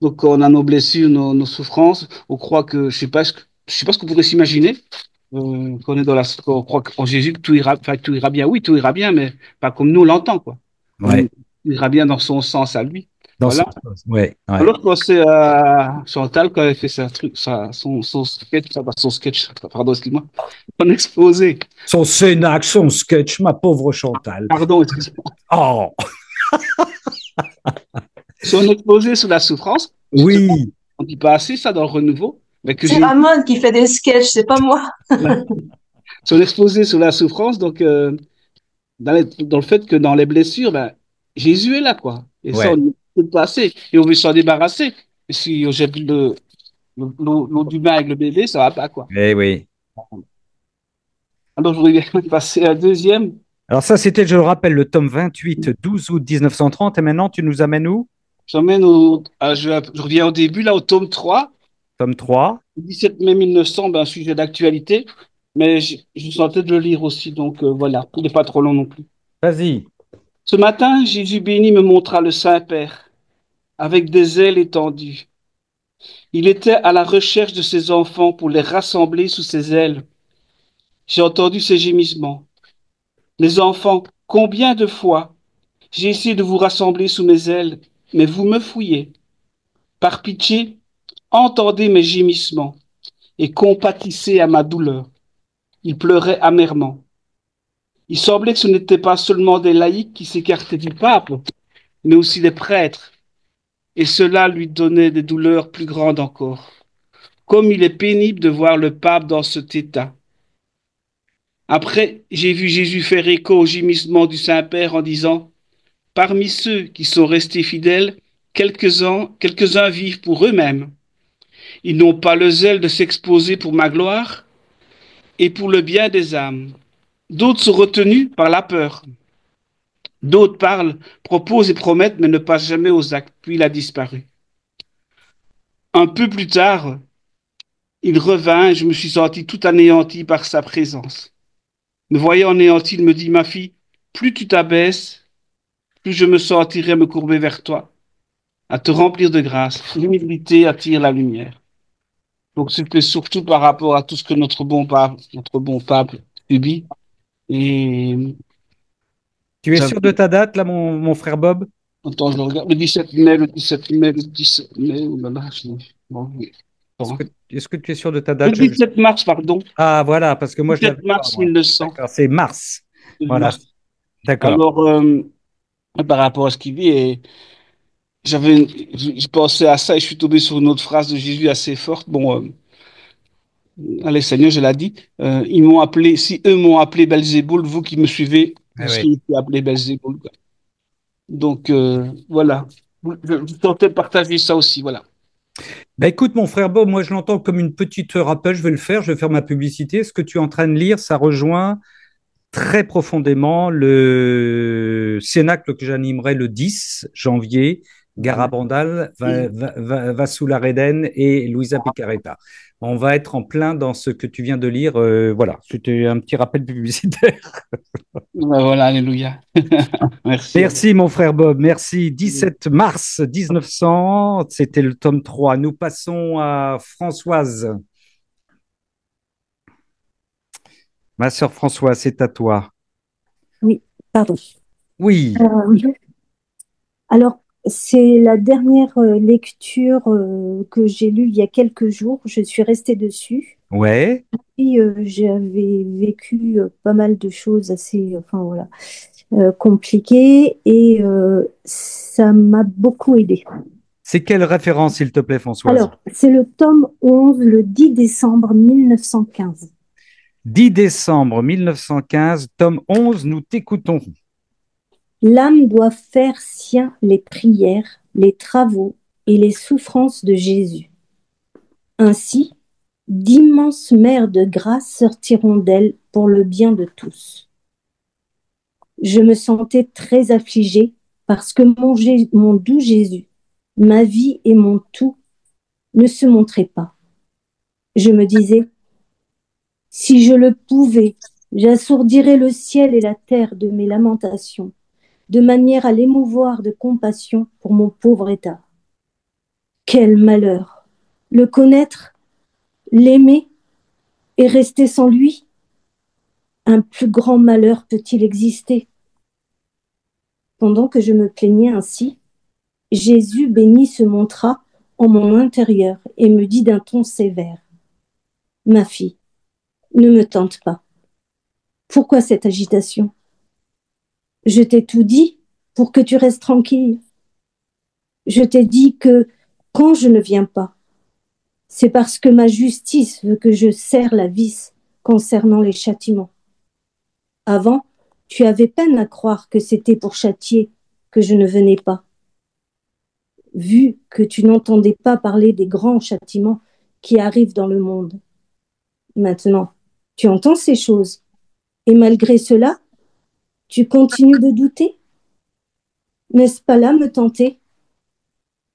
Donc, on a nos blessures, nos souffrances. On croit que, je sais pas ce qu'on pourrait s'imaginer. Qu'on est dans qu'on croit en Jésus que tout ira, enfin, que tout ira bien. Oui, tout ira bien, mais pas comme nous on l'entend, quoi. Ouais. Tout ira bien dans son sens à lui. Dans Voilà. son sens. Ouais, ouais. Alors, je pensais à Chantal quand elle fait son sketch, son sketch, pardon, excuse-moi, son exposé. Son cénacle, son sketch, ma pauvre Chantal. Pardon, excuse-moi. Oh, Son exposé sur la souffrance. Justement, oui. on dit pas assez ça dans le renouveau, mais que C'est j'ai Amon qui fait des sketchs, c'est pas moi. son exposé sur la souffrance, donc dans le fait que dans les blessures, ben, Jésus est là, quoi. Et ça, on Ouais. ne peut pas assez. Et on veut s'en débarrasser. Et si on jette l'eau du bain avec le bébé, ça va pas, quoi. Eh oui. Alors, je voudrais bien passer à un deuxième. Alors ça, c'était, je le rappelle, le tome 28, 12 août 1930. Et maintenant, tu nous amènes où? Je reviens au début, là, au tome 3, Tome 3. 17 mai 1900, ben, un sujet d'actualité. Mais je sentais de le lire aussi, donc voilà. Il n'est pas trop long non plus. Vas-y. Ce matin, Jésus béni me montra le Saint-Père, avec des ailes étendues. Il était à la recherche de ses enfants pour les rassembler sous ses ailes. J'ai entendu ses gémissements. Les enfants, combien de fois j'ai essayé de vous rassembler sous mes ailes, mais vous me fouillez. Par pitié, entendez mes gémissements et compatissez à ma douleur. Il pleurait amèrement. Il semblait que ce n'était pas seulement des laïcs qui s'écartaient du pape, mais aussi des prêtres, et cela lui donnait des douleurs plus grandes encore. Comme il est pénible de voir le pape dans cet état. Après, j'ai vu Jésus faire écho au gémissement du Saint-Père en disant, parmi ceux qui sont restés fidèles, quelques-uns vivent pour eux-mêmes. Ils n'ont pas le zèle de s'exposer pour ma gloire et pour le bien des âmes. D'autres sont retenus par la peur. D'autres parlent, proposent et promettent, mais ne passent jamais aux actes. Puis il a disparu. Un peu plus tard, il revint et je me suis senti tout anéanti par sa présence. Me voyant anéanti, il me dit, ma fille, plus tu t'abaisses, plus je me sentirai me courber vers toi, à te remplir de grâce. L'humilité attire la lumière. Donc c'était surtout par rapport à tout ce que notre bon pape subit. Et Tu es j'avais, sûr de ta date, là, mon frère Bob? attends, je regarde, le 17 mai, oh là là, bon, oui. Est-ce Bon. que, est-ce que tu es sûr de ta Le date? 17 mars, pardon. Ah, voilà, parce que moi, je 17 l'avais pas, mars moi. 1900. D'accord, c'est mars. Voilà, Mars. d'accord. Alors, par rapport à ce qu'il dit, et je pensais à ça et je suis tombé sur une autre phrase de Jésus assez forte. Bon, allez Seigneur, je l'ai dit. Ils m'ont appelé, si eux m'ont appelé Belzéboul, vous qui me suivez, Eh vous oui. serez appelé Belzéboul, quoi. Donc, voilà. Je tentais de partager ça aussi, voilà. Ben, écoute, mon frère Bob, moi, je l'entends comme une petite rappel. Je vais le faire, je vais faire ma publicité. Ce que tu es en train de lire, ça rejoint très profondément le cénacle que j'animerai le 10 janvier. Garabandal, Vassula Reden et Luisa Picaretta. On va être en plein dans ce que tu viens de lire. Voilà, c'était un petit rappel publicitaire. Voilà, alléluia. Merci. Merci, mon frère Bob. Merci. 17 mars 1900, c'était le tome 3. Nous passons à Françoise. Ma sœur Françoise, c'est à toi. Oui, pardon. Oui, Alors, c'est la dernière lecture que j'ai lue il y a quelques jours. Je suis restée dessus. ouais. Puis, j'avais vécu pas mal de choses assez, enfin voilà, compliquées et ça m'a beaucoup aidée. C'est quelle référence, s'il te plaît, Françoise? Alors, c'est le tome 11, le 10 décembre 1915. 10 décembre 1915, tome 11, nous t'écoutons. L'âme doit faire sien les prières, les travaux et les souffrances de Jésus. Ainsi, d'immenses mers de grâce sortiront d'elle pour le bien de tous. Je me sentais très affligée parce que mon doux Jésus, ma vie et mon tout, ne se montraient pas. Je me disais, si je le pouvais, j'assourdirais le ciel et la terre de mes lamentations, de manière à l'émouvoir de compassion pour mon pauvre état. Quel malheur! Le connaître, l'aimer et rester sans lui? Un plus grand malheur peut-il exister? Pendant que je me plaignais ainsi, Jésus béni se montra en mon intérieur et me dit d'un ton sévère, « Ma fille, ne me tente pas. Pourquoi cette agitation? Je t'ai tout dit pour que tu restes tranquille. Je t'ai dit que quand je ne viens pas, c'est parce que ma justice veut que je serre la vis concernant les châtiments. Avant, tu avais peine à croire que c'était pour châtier que je ne venais pas. Vu que tu n'entendais pas parler des grands châtiments qui arrivent dans le monde. Maintenant, tu entends ces choses, et malgré cela, tu continues de douter? N'est-ce pas là me tenter?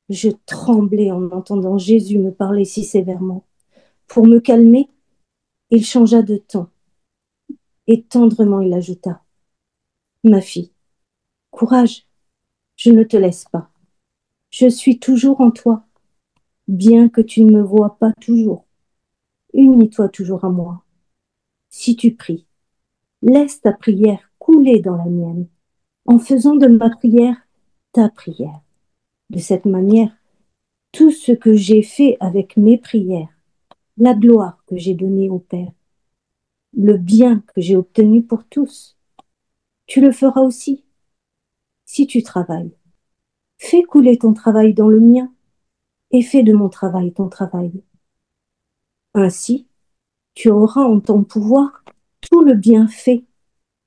Je tremblais en entendant Jésus me parler si sévèrement. Pour me calmer, il changea de ton, et tendrement il ajouta, « Ma fille, courage, je ne te laisse pas. Je suis toujours en toi, bien que tu ne me vois pas toujours. Unis-toi toujours à moi. Si tu pries, laisse ta prière couler dans la mienne, en faisant de ma prière ta prière. De cette manière, tout ce que j'ai fait avec mes prières, la gloire que j'ai donnée au Père, le bien que j'ai obtenu pour tous, tu le feras aussi. Si tu travailles, fais couler ton travail dans le mien et fais de mon travail ton travail. Ainsi, tu auras en ton pouvoir tout le bien fait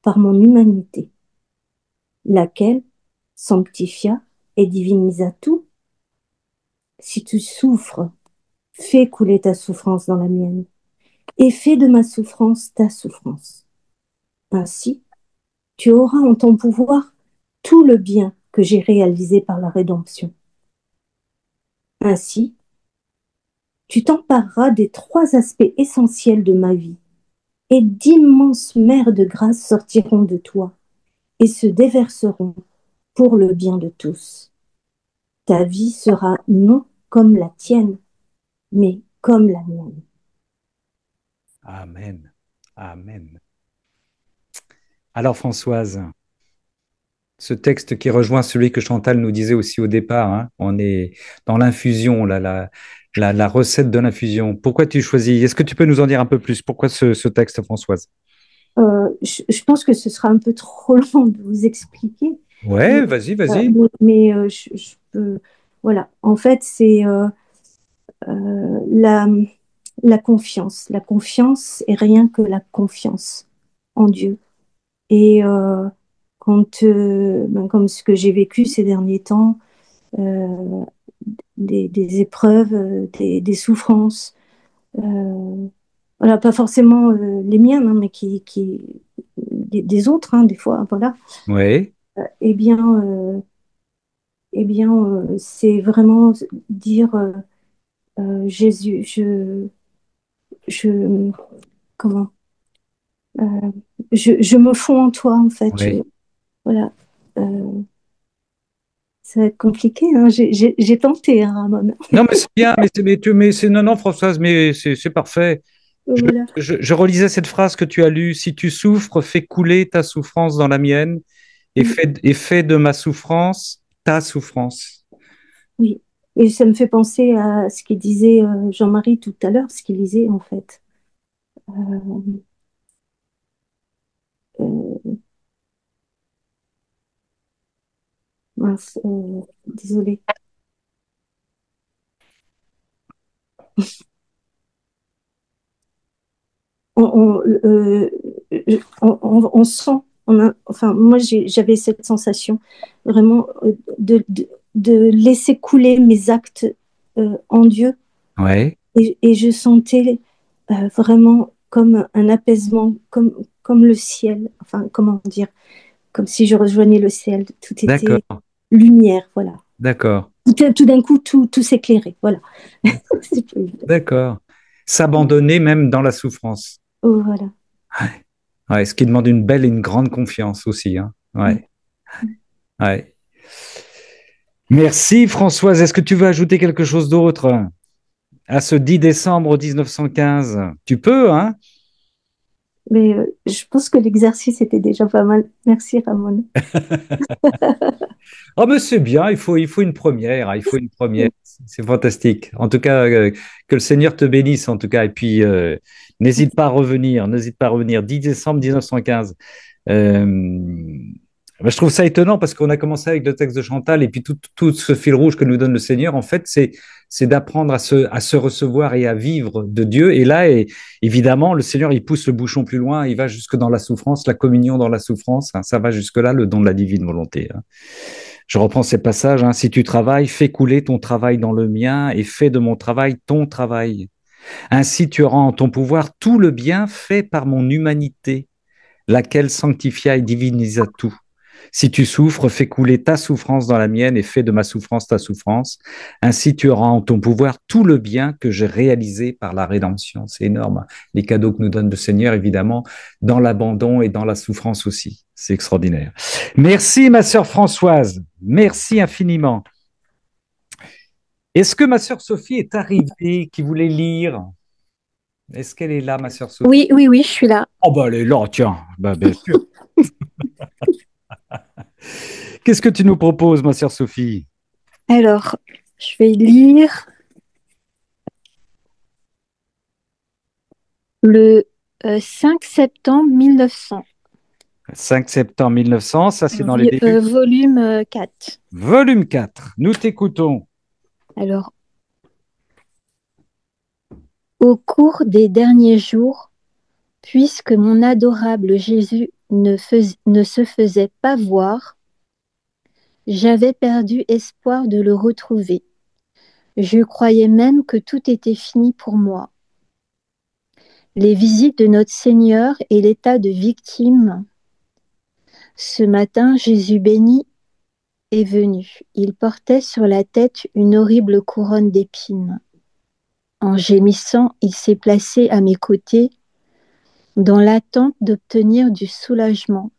par mon humanité, laquelle sanctifia et divinisa tout. Si tu souffres, fais couler ta souffrance dans la mienne et fais de ma souffrance ta souffrance. Ainsi, tu auras en ton pouvoir tout le bien que j'ai réalisé par la rédemption. Ainsi, tu t'empareras des 3 aspects essentiels de ma vie, et d'immenses mers de grâce sortiront de toi et se déverseront pour le bien de tous. Ta vie sera non comme la tienne, mais comme la mienne. » Amen. Amen. Alors Françoise, ce texte qui rejoint celui que Chantal nous disait aussi au départ, hein, on est dans l'infusion, la recette de l'infusion. Pourquoi tu choisis? Est-ce que tu peux nous en dire un peu plus? Pourquoi ce texte, Françoise? Je pense que ce sera un peu trop long de vous expliquer. Ouais, vas-y. Mais je peux... Voilà, en fait, c'est la confiance. La confiance est rien que la confiance en Dieu. Et quand, comme ce que j'ai vécu ces derniers temps, des épreuves, des souffrances, voilà, pas forcément les miennes, hein, mais des autres, hein, des fois, voilà. Oui. Eh bien, c'est vraiment dire Jésus, comment, je me fonds en toi, en fait. Oui. Voilà. Ça va être compliqué, hein. J'ai tenté, hein, Ramon. Non, mais c'est bien, non, Françoise, mais c'est parfait. Voilà. Je relisais cette phrase que tu as lue. Si tu souffres, fais couler ta souffrance dans la mienne et fais de ma souffrance ta souffrance. Oui, et ça me fait penser à ce qu'il disait Jean-Marie tout à l'heure, ce qu'il disait en fait. Mince, désolée. On sent, enfin moi j'avais cette sensation vraiment de laisser couler mes actes en Dieu. Ouais. et je sentais vraiment comme un apaisement, comme le ciel, enfin, comment dire, comme si je rejoignais le ciel. Tout D'accord, était lumière, voilà. d'accord, Tout d'un coup, tout s'éclairait, voilà. C'est plus évident. d'accord. S'abandonner même dans la souffrance. Oh, voilà. Ouais. Ouais, ce qui demande une belle et une grande confiance aussi, hein. Mm. Ouais, ouais. Merci Françoise. Est-ce que tu veux ajouter quelque chose d'autre à ce 10 décembre 1915? Tu peux, hein? Mais je pense que l'exercice était déjà pas mal. Merci, Ramon. Oh, mais c'est bien, il faut une première, hein, il faut une première. C'est fantastique. En tout cas, que le Seigneur te bénisse, en tout cas. Et puis, n'hésite pas à revenir, n'hésite pas à revenir. 10 décembre 1915. Euh, je trouve ça étonnant parce qu'on a commencé avec le texte de Chantal et puis tout ce fil rouge que nous donne le Seigneur, en fait, c'est d'apprendre à se recevoir et à vivre de Dieu. Et là, évidemment, le Seigneur, il pousse le bouchon plus loin, il va jusque dans la souffrance, la communion dans la souffrance, hein, ça va jusque-là, le don de la divine volonté, hein. Je reprends ces passages, hein. Si tu travailles, fais couler ton travail dans le mien et fais de mon travail ton travail. Ainsi tu auras en ton pouvoir tout le bien fait par mon humanité, laquelle sanctifia et divinisa tout. Si tu souffres, fais couler ta souffrance dans la mienne et fais de ma souffrance ta souffrance. Ainsi tu auras en ton pouvoir tout le bien que j'ai réalisé par la rédemption. C'est énorme, hein. Les cadeaux que nous donne le Seigneur, évidemment, dans l'abandon et dans la souffrance aussi. C'est extraordinaire. Merci, ma sœur Françoise. Merci infiniment. Est-ce que ma sœur Sophie est arrivée, qui voulait lire? Est-ce qu'elle est là, ma sœur Sophie? Oui, oui, oui, je suis là. Oh, bah, elle est là, tiens. Bah, bien sûr. Qu'est-ce que tu nous proposes, ma sœur Sophie? Alors, je vais lire le 5 septembre 1900, 5 septembre 1900, ça c'est dans les débuts. volume 4. Volume 4, nous t'écoutons. Alors, au cours des derniers jours, puisque mon adorable Jésus ne se faisait pas voir, j'avais perdu espoir de le retrouver. Je croyais même que tout était fini pour moi. Les visites de notre Seigneur et l'état de victime. Ce matin, Jésus béni est venu. Il portait sur la tête une horrible couronne d'épines. En gémissant, il s'est placé à mes côtés dans l'attente d'obtenir du soulagement.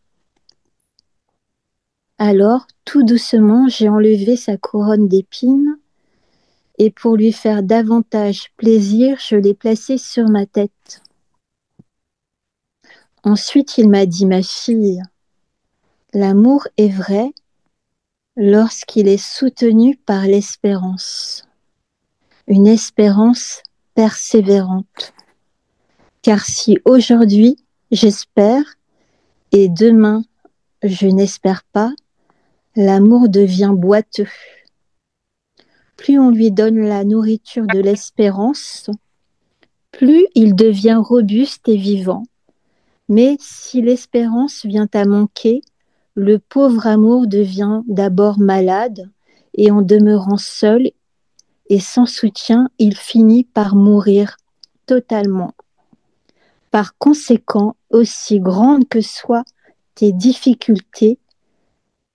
Alors, tout doucement, j'ai enlevé sa couronne d'épines et pour lui faire davantage plaisir, je l'ai placée sur ma tête. Ensuite, il m'a dit, ma fille, l'amour est vrai lorsqu'il est soutenu par l'espérance. Une espérance persévérante. Car si aujourd'hui j'espère et demain je n'espère pas, l'amour devient boiteux. Plus on lui donne la nourriture de l'espérance, plus il devient robuste et vivant. Mais si l'espérance vient à manquer, le pauvre amour devient d'abord malade et en demeurant seul et sans soutien, il finit par mourir totalement. Par conséquent, aussi grandes que soient tes difficultés,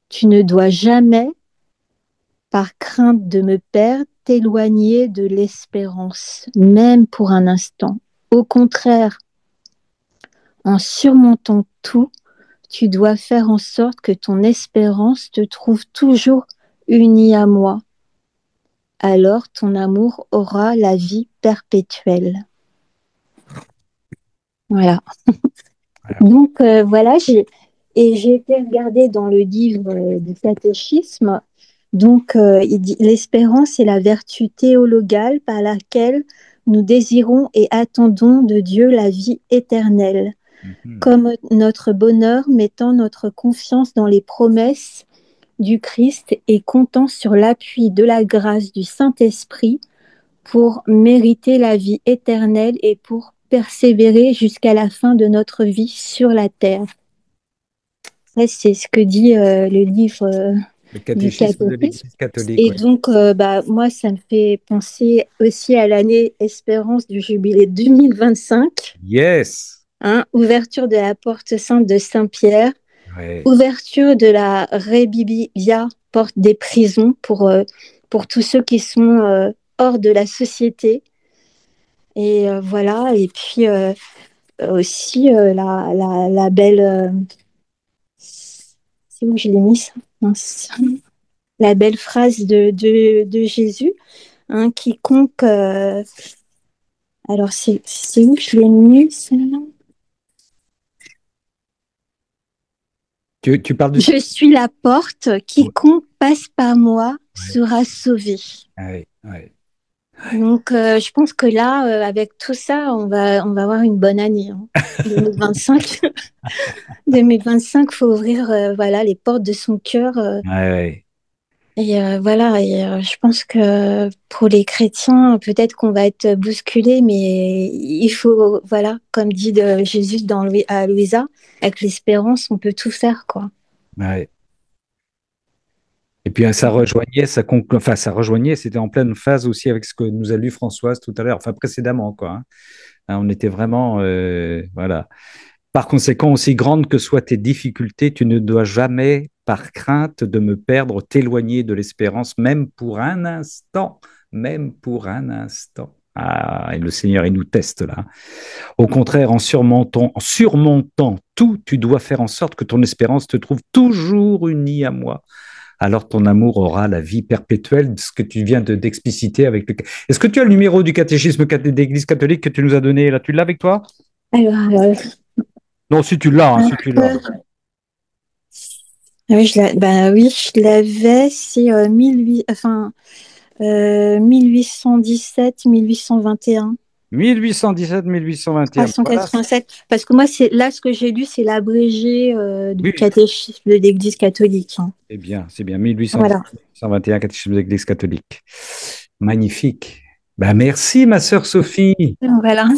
tu ne dois jamais, par crainte de me perdre, t'éloigner de l'espérance, même pour un instant. Au contraire, en surmontant tout, tu dois faire en sorte que ton espérance te trouve toujours unie à moi. Alors ton amour aura la vie perpétuelle. Voilà. Donc voilà, j'ai été regarder dans le livre du catéchisme. Donc il dit l'espérance est la vertu théologale par laquelle nous désirons et attendons de Dieu la vie éternelle. Comme notre bonheur mettant notre confiance dans les promesses du Christ et comptant sur l'appui de la grâce du Saint-Esprit pour mériter la vie éternelle et pour persévérer jusqu'à la fin de notre vie sur la terre. Ça, c'est ce que dit le livre Le du catéchisme de catéchisme. l'Église catholique, Et ouais. donc, moi, ça me fait penser aussi à l'année Espérance du jubilé 2025. Yes. Hein, ouverture de la porte sainte de Saint-Pierre, Ouais. ouverture de la Rebibia, porte des prisons pour tous ceux qui sont hors de la société. Et voilà, et puis aussi la belle... c'est où je l'ai mis ça? Mince. La belle phrase de Jésus, hein, quiconque... alors, c'est où je l'ai mis, celle-là? Tu parles de... Je suis la porte, quiconque passe par moi sera sauvé. Ouais, ouais. Donc, je pense que là, avec tout ça, on va avoir une bonne année. Hein. 2025. 2025, il faut ouvrir voilà, les portes de son cœur. Ouais, ouais. Et voilà, et je pense que pour les chrétiens, peut-être qu'on va être bousculé, mais il faut, voilà, comme dit Jésus à Louisa, avec l'espérance, on peut tout faire, quoi. Ouais. Et puis ça rejoignait, enfin ça rejoignait, c'était en pleine phase aussi avec ce que nous a lu Françoise tout à l'heure, enfin précédemment, quoi. Hein, on était vraiment, voilà. Par conséquent, aussi grandes que soient tes difficultés, tu ne dois jamais, par crainte de me perdre, t'éloigner de l'espérance, même pour un instant, même pour un instant. Ah, et le Seigneur, il nous teste là. Au contraire, en surmontant tout, tu dois faire en sorte que ton espérance te trouve toujours unie à moi. Alors ton amour aura la vie perpétuelle, ce que tu viens d'expliciter avec le... Est-ce que tu as le numéro du catéchisme d'Église catholique que tu nous as donné là? Tu l'as avec toi? Alors, Non, si tu l'as, si tu l'as. oui, oui, je l'avais, c'est 1817-1821. 1817-1821. Voilà. 387. Parce que moi, c'est là ce que j'ai lu, c'est l'abrégé du Oui. catéchisme de l'Église catholique. Hein. C'est bien. 1817-1821, Voilà. catéchisme de l'Église catholique. Magnifique. Ben, merci, ma sœur Sophie, Voilà.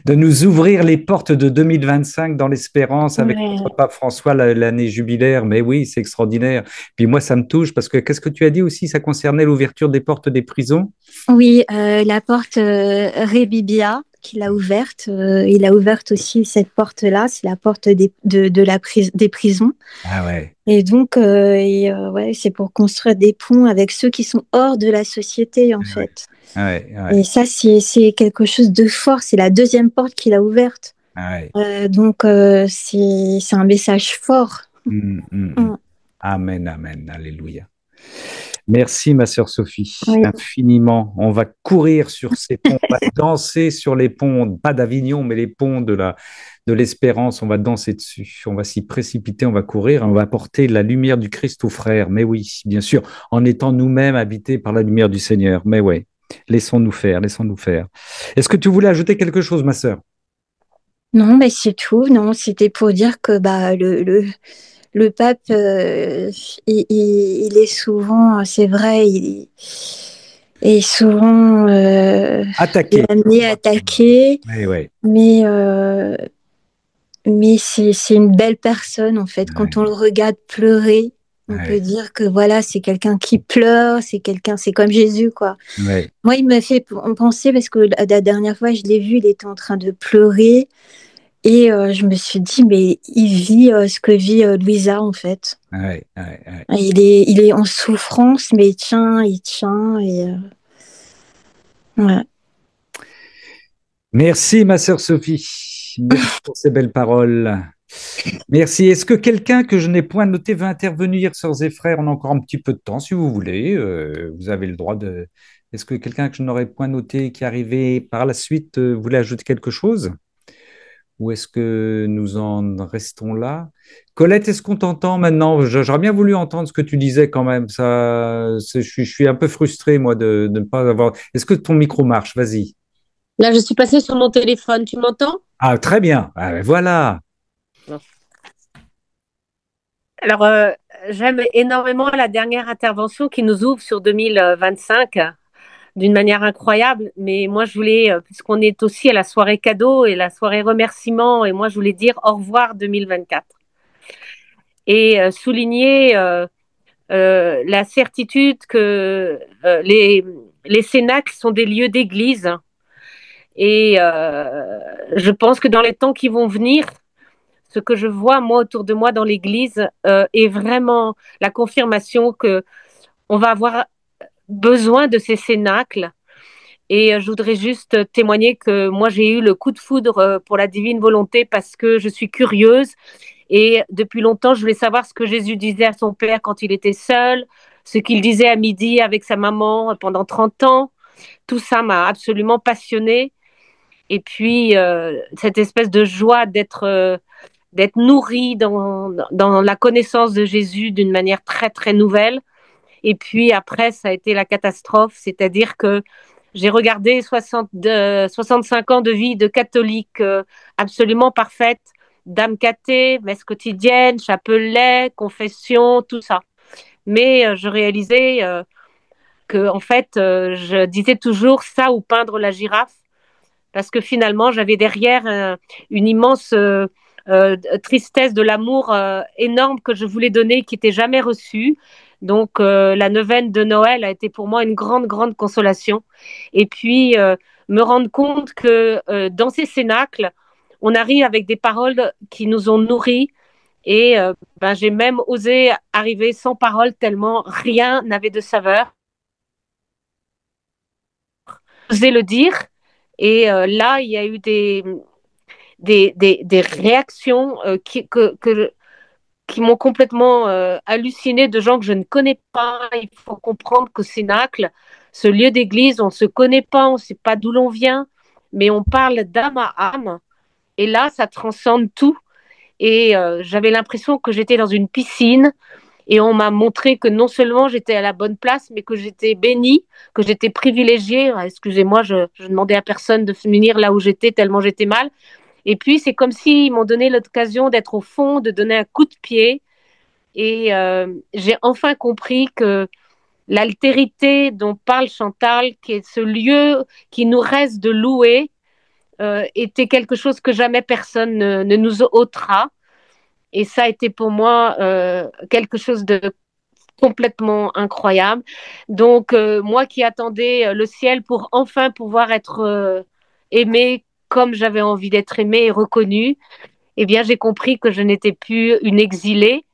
de nous ouvrir les portes de 2025 dans l'espérance avec notre pape François, l'année jubilaire. Mais oui, c'est extraordinaire. Puis moi, ça me touche parce que qu'est-ce que tu as dit aussi? Ça concernait l'ouverture des portes des prisons? Oui, la porte Rebibia qu'il a ouverte. Il a ouvert aussi cette porte-là. C'est la porte des prisons. Ah ouais. Et donc, ouais, c'est pour construire des ponts avec ceux qui sont hors de la société, en fait. Ouais, ouais. Et ça, c'est quelque chose de fort. C'est la deuxième porte qu'il a ouverte. Ouais. Donc, c'est un message fort. Amen, amen, alléluia. Merci, ma sœur Sophie, Oui. infiniment. On va courir sur ces ponts, on va danser sur les ponts, pas d'Avignon, mais les ponts de l'espérance. On va danser dessus, on va s'y précipiter, on va courir, on va apporter la lumière du Christ aux frères. Mais oui, bien sûr, en étant nous-mêmes habités par la lumière du Seigneur. Mais ouais, laissons-nous faire, laissons-nous faire. Est-ce que tu voulais ajouter quelque chose, ma sœur? Non, mais c'est tout. Non, c'était pour dire que le pape, il est souvent, c'est vrai, il est souvent attaqué. Oui. Mais c'est une belle personne, en fait. Quand on le regarde pleurer, on peut dire que voilà, c'est quelqu'un qui pleure, c'est comme Jésus, quoi. Ouais. Moi, il me fait penser, parce que la dernière fois, je l'ai vu, il était en train de pleurer. Et je me suis dit, mais il vit ce que vit Louisa, en fait. Ouais. Il est en souffrance, mais il tient. Et, ouais. Merci, ma sœur Sophie. Merci pour ces belles paroles. Merci. Est-ce que quelqu'un que je n'ai point noté veut intervenir, sœurs et frères? On a encore un petit peu de temps, si vous voulez. Vous avez le droit de... Est-ce que quelqu'un que je n'aurais point noté qui est arrivé par la suite voulait ajouter quelque chose? Ou est-ce que nous en restons là? Colette, est-ce qu'on t'entend maintenant? J'aurais bien voulu entendre ce que tu disais quand même. Je suis un peu frustré, moi, de ne pas avoir... Est-ce que ton micro marche? Vas-y. Là, je suis passée sur mon téléphone. Tu m'entends? Ah, très bien. Ah, ben voilà. Alors, j'aime énormément la dernière intervention qui nous ouvre sur 2025 d'une manière incroyable. Mais moi, je voulais, puisqu'on est aussi à la soirée cadeau et la soirée remerciement, et moi, je voulais dire au revoir 2024. et souligner la certitude que les cénacles sont des lieux d'église. Et je pense que dans les temps qui vont venir, ce que je vois moi autour de moi dans l'église est vraiment la confirmation que on va avoir besoin de ces cénacles. Et je voudrais juste témoigner que moi j'ai eu le coup de foudre pour la divine volonté parce que je suis curieuse et depuis longtemps je voulais savoir ce que Jésus disait à son père quand il était seul, ce qu'il disait à midi avec sa maman pendant 30 ans. Tout ça m'a absolument passionnée. Et puis cette espèce de joie d'être nourrie dans la connaissance de Jésus d'une manière très très nouvelle. Et puis après, ça a été la catastrophe, c'est-à-dire que j'ai regardé 65 ans de vie de catholique absolument parfaite, d'âme cathée, messe quotidienne, chapelet, confession, tout ça. Mais je réalisais que, en fait, je disais toujours ça ou peindre la girafe, parce que finalement, j'avais derrière une immense tristesse de l'amour énorme que je voulais donner, qui n'était jamais reçu. Donc, la neuvaine de Noël a été pour moi une grande, grande consolation. Et puis, me rendre compte que dans ces cénacles, on arrive avec des paroles qui nous ont nourris. Et j'ai même osé arriver sans parole tellement rien n'avait de saveur. Osé le dire. Et là, il y a eu des réactions qui m'ont complètement halluciné, de gens que je ne connais pas. Il faut comprendre qu'au Cénacle, ce lieu d'église, on ne se connaît pas, on ne sait pas d'où l'on vient, mais on parle d'âme à âme. Et là, ça transcende tout. Et j'avais l'impression que j'étais dans une piscine et on m'a montré que non seulement j'étais à la bonne place, mais que j'étais bénie, que j'étais privilégiée. Excusez-moi, je demandais à personne de venir là où j'étais tellement j'étais mal. Et puis, c'est comme s'ils m'ont donné l'occasion d'être au fond, de donner un coup de pied. Et j'ai enfin compris que l'altérité dont parle Chantal, qui est ce lieu qui nous reste de louer, était quelque chose que jamais personne ne nous ôtera. Et ça a été pour moi quelque chose de complètement incroyable. Donc, moi qui attendais le ciel pour enfin pouvoir être aimée comme j'avais envie d'être aimée et reconnue, eh bien, j'ai compris que je n'étais plus une exilée.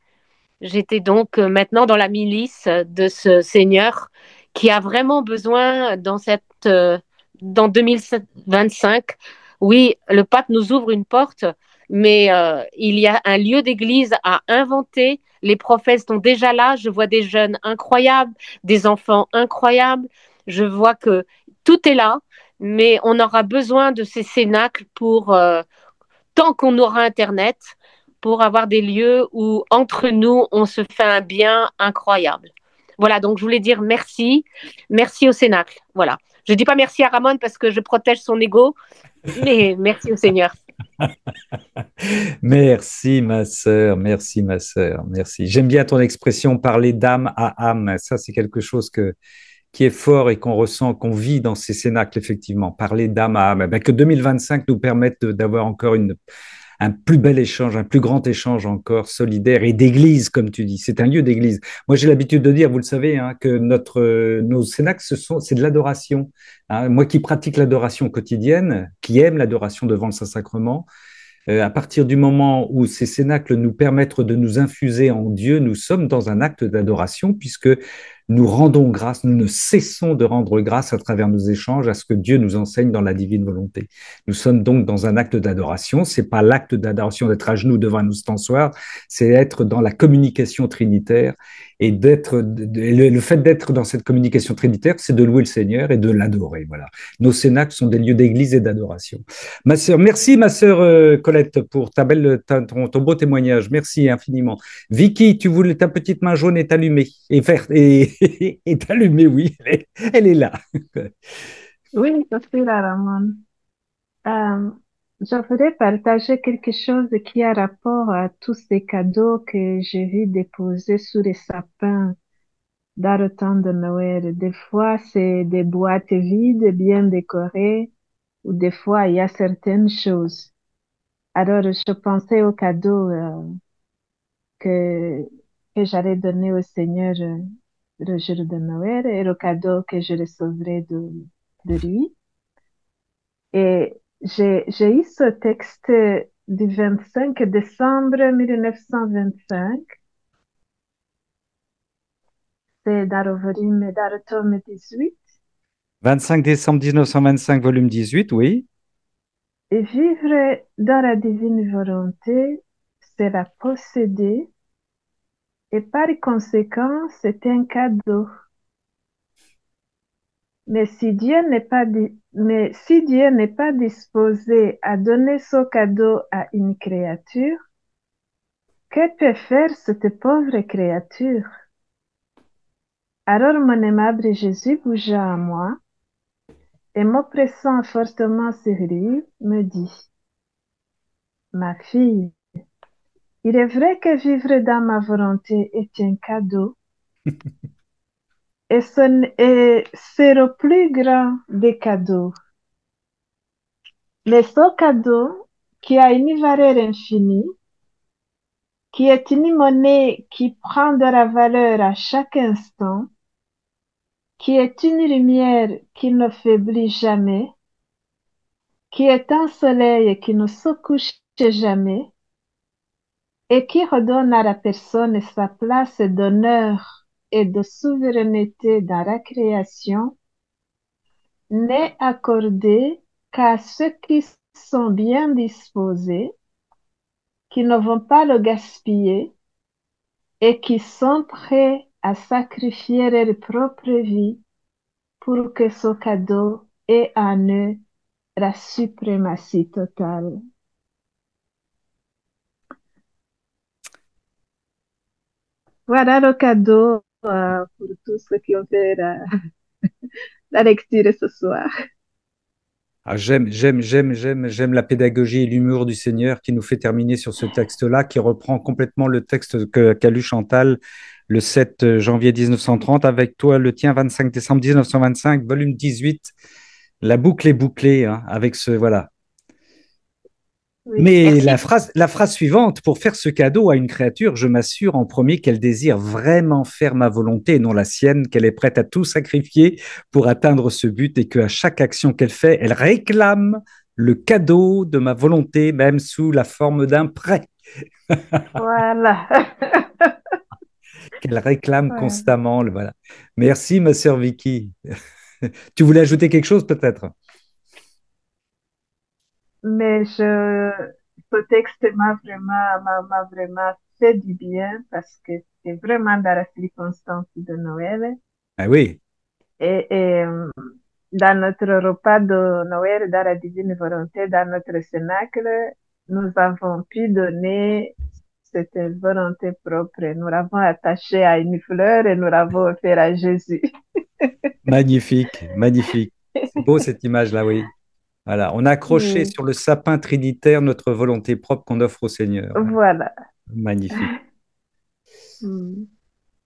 J'étais donc maintenant dans la milice de ce Seigneur qui a vraiment besoin dans 2025. Oui, le pape nous ouvre une porte, mais il y a un lieu d'église à inventer. Les prophètes sont déjà là. Je vois des jeunes incroyables, des enfants incroyables. Je vois que tout est là, mais on aura besoin de ces cénacles pour tant qu'on aura Internet, pour avoir des lieux où, entre nous, on se fait un bien incroyable. Voilà, donc je voulais dire merci. Merci au Cénacle. Voilà. Je ne dis pas merci à Ramon parce que je protège son ego, mais merci au Seigneur. Merci ma sœur, merci ma sœur, merci. J'aime bien ton expression parler d'âme à âme. Ça, c'est quelque chose qui est fort et qu'on ressent, qu'on vit dans ces cénacles, effectivement. Parler d'âme à âme. Que 2025 nous permette d'avoir encore un plus bel échange, un plus grand échange encore solidaire et d'église, comme tu dis. C'est un lieu d'église. Moi, j'ai l'habitude de dire, vous le savez, hein, que nos cénacles, c'est de l'adoration. Hein. Moi qui pratique l'adoration quotidienne, qui aime l'adoration devant le Saint-Sacrement, à partir du moment où ces cénacles nous permettent de nous infuser en Dieu, nous sommes dans un acte d'adoration puisque nous rendons grâce, nous ne cessons de rendre grâce à travers nos échanges à ce que Dieu nous enseigne dans la divine volonté. Nous sommes donc dans un acte d'adoration. C'est pas l'acte d'adoration d'être à genoux devant un ostensoir, c'est être dans la communication trinitaire et le fait d'être dans cette communication trinitaire, c'est de louer le Seigneur et de l'adorer. Voilà. Nos cénacles sont des lieux d'église et d'adoration. Ma sœur, merci ma sœur Colette pour ton beau témoignage. Merci infiniment. Vicky, tu voulais ta petite main jaune est allumée et verte est allumée, oui, elle est là. Oui, je suis là, Ramon. Je voudrais partager quelque chose qui a rapport à tous ces cadeaux que j'ai vu déposés sous les sapins dans le temps de Noël. Des fois, c'est des boîtes vides, bien décorées, ou des fois, il y a certaines choses. Alors, je pensais aux cadeaux que, que j'allais donner au Seigneur le jour de Noël et le cadeau que je recevrai de lui. Et j'ai eu ce texte du 25 décembre 1925. C'est dans le volume, dans le tome 18. 25 décembre 1925, volume 18, oui. Et vivre dans la divine volonté, c'est la posséder. Et par conséquent, c'est un cadeau. Mais si Dieu n'est pas disposé à donner ce cadeau à une créature, que peut faire cette pauvre créature? Alors mon aimable Jésus bougea à moi et m'oppressant fortement sur lui, me dit, ma fille, il est vrai que vivre dans ma volonté est un cadeau, et c'est le plus grand des cadeaux. Mais ce cadeau, qui a une valeur infinie, qui est une monnaie qui prend de la valeur à chaque instant, qui est une lumière qui ne faiblit jamais, qui est un soleil qui ne se couche jamais, et qui redonne à la personne sa place d'honneur et de souveraineté dans la création, n'est accordé qu'à ceux qui sont bien disposés, qui ne vont pas le gaspiller et qui sont prêts à sacrifier leur propre vie pour que ce cadeau ait en eux la suprématie totale. Voilà le cadeau pour tous ceux qui ont fait la lecture ce soir. Ah, j'aime la pédagogie et l'humour du Seigneur qui nous fait terminer sur ce texte-là, qui reprend complètement le texte qu'a lu Chantal le 7 janvier 1930, avec toi le tien 25 décembre 1925, volume 18. La boucle est bouclée, hein, avec ce, voilà. Oui, Mais merci. la phrase suivante, pour faire ce cadeau à une créature, je m'assure en premier qu'elle désire vraiment faire ma volonté et non la sienne, qu'elle est prête à tout sacrifier pour atteindre ce but et qu'à chaque action qu'elle fait, elle réclame le cadeau de ma volonté, même sous la forme d'un prêt, Voilà. qu'elle réclame Ouais. constamment. Voilà. Merci, ma sœur Vicky. Tu voulais ajouter quelque chose peut-être? Mais ce texte m'a vraiment fait du bien parce que c'est vraiment dans la circonstance de Noël. Ah oui, Et dans notre repas de Noël, dans la divine volonté, dans notre cénacle, nous avons pu donner cette volonté propre. Nous l'avons attachée à une fleur et nous l'avons offert à Jésus. magnifique, magnifique. C'est beau cette image-là, oui. Voilà, on a accroché Oui, sur le sapin trinitaire notre volonté propre qu'on offre au Seigneur. voilà. Magnifique. Mm.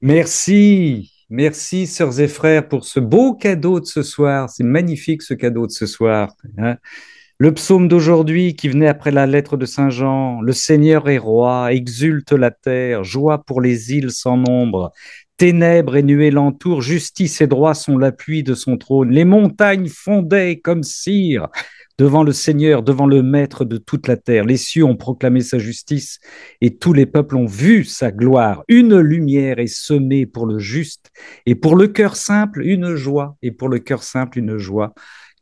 Merci, merci, sœurs et frères, pour ce beau cadeau de ce soir. C'est magnifique ce cadeau de ce soir, hein. Le psaume d'aujourd'hui qui venait après la lettre de Saint Jean, le Seigneur est roi, exulte la terre, joie pour les îles sans nombre. Ténèbres et nuées l'entourent, justice et droit sont l'appui de son trône. Les montagnes fondaient comme cire devant le Seigneur, devant le Maître de toute la terre. Les cieux ont proclamé sa justice et tous les peuples ont vu sa gloire. Une lumière est semée pour le juste et pour le cœur simple, une joie. Et pour le cœur simple, une joie.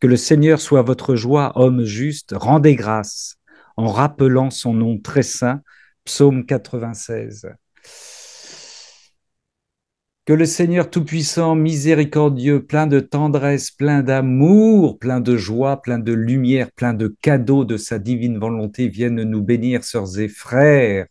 Que le Seigneur soit votre joie, homme juste. Rendez grâce en rappelant son nom très saint. Psaume 96. Que le Seigneur Tout-Puissant, miséricordieux, plein de tendresse, plein d'amour, plein de joie, plein de lumière, plein de cadeaux de sa divine volonté, vienne nous bénir, sœurs et frères,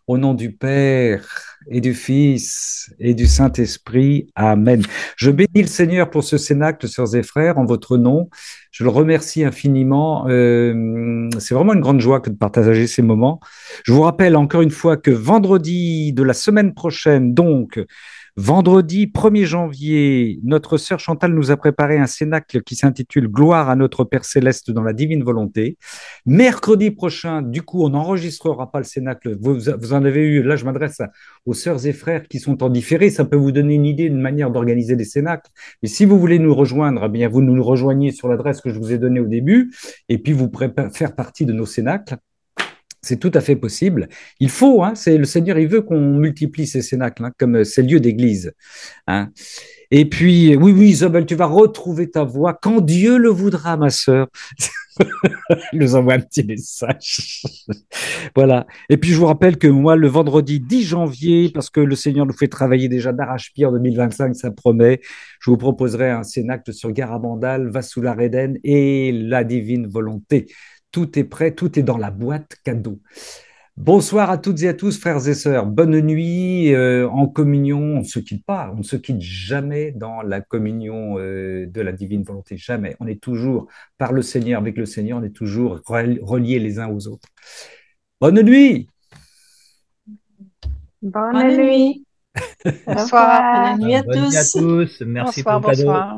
au nom du Père et du Fils et du Saint-Esprit. Amen. Je bénis le Seigneur pour ce cénacle, sœurs et frères, en votre nom. Je le remercie infiniment. C'est vraiment une grande joie que de partager ces moments. Je vous rappelle encore une fois que vendredi de la semaine prochaine, donc, Vendredi 1er janvier, notre sœur Chantal nous a préparé un cénacle qui s'intitule Gloire à notre Père Céleste dans la divine volonté. Mercredi prochain, du coup, on n'enregistrera pas le cénacle. Vous en avez eu, là je m'adresse aux sœurs et frères qui sont en différé, ça peut vous donner une idée, une manière d'organiser des cénacles. Mais si vous voulez nous rejoindre, eh bien vous nous rejoignez sur l'adresse que je vous ai donnée au début, et puis vous pourrez faire partie de nos cénacles. C'est tout à fait possible. Il faut, hein, c'est le Seigneur, il veut qu'on multiplie ces cénacles, hein, comme ces lieux d'église. Hein. Et puis, oui, oui, Isabelle, tu vas retrouver ta voix quand Dieu le voudra, ma sœur. Il nous envoie un petit message. Voilà. Et puis, je vous rappelle que moi, le vendredi 10 janvier, parce que le Seigneur nous fait travailler déjà d'arrache-pied en 2025, ça promet, je vous proposerai un cénacle sur Garabandal, Vassoulareden et la divine volonté. Tout est prêt, tout est dans la boîte cadeau. Bonsoir à toutes et à tous, frères et sœurs. Bonne nuit en communion. On ne se quitte pas, on ne se quitte jamais dans la communion de la divine volonté. Jamais. On est toujours par le Seigneur, avec le Seigneur, on est toujours reliés les uns aux autres. Bonne nuit. Bonne nuit. Bonsoir. Bonne nuit à tous. Bonne nuit à tous. Merci Bonsoir, pour le cadeau. bonsoir.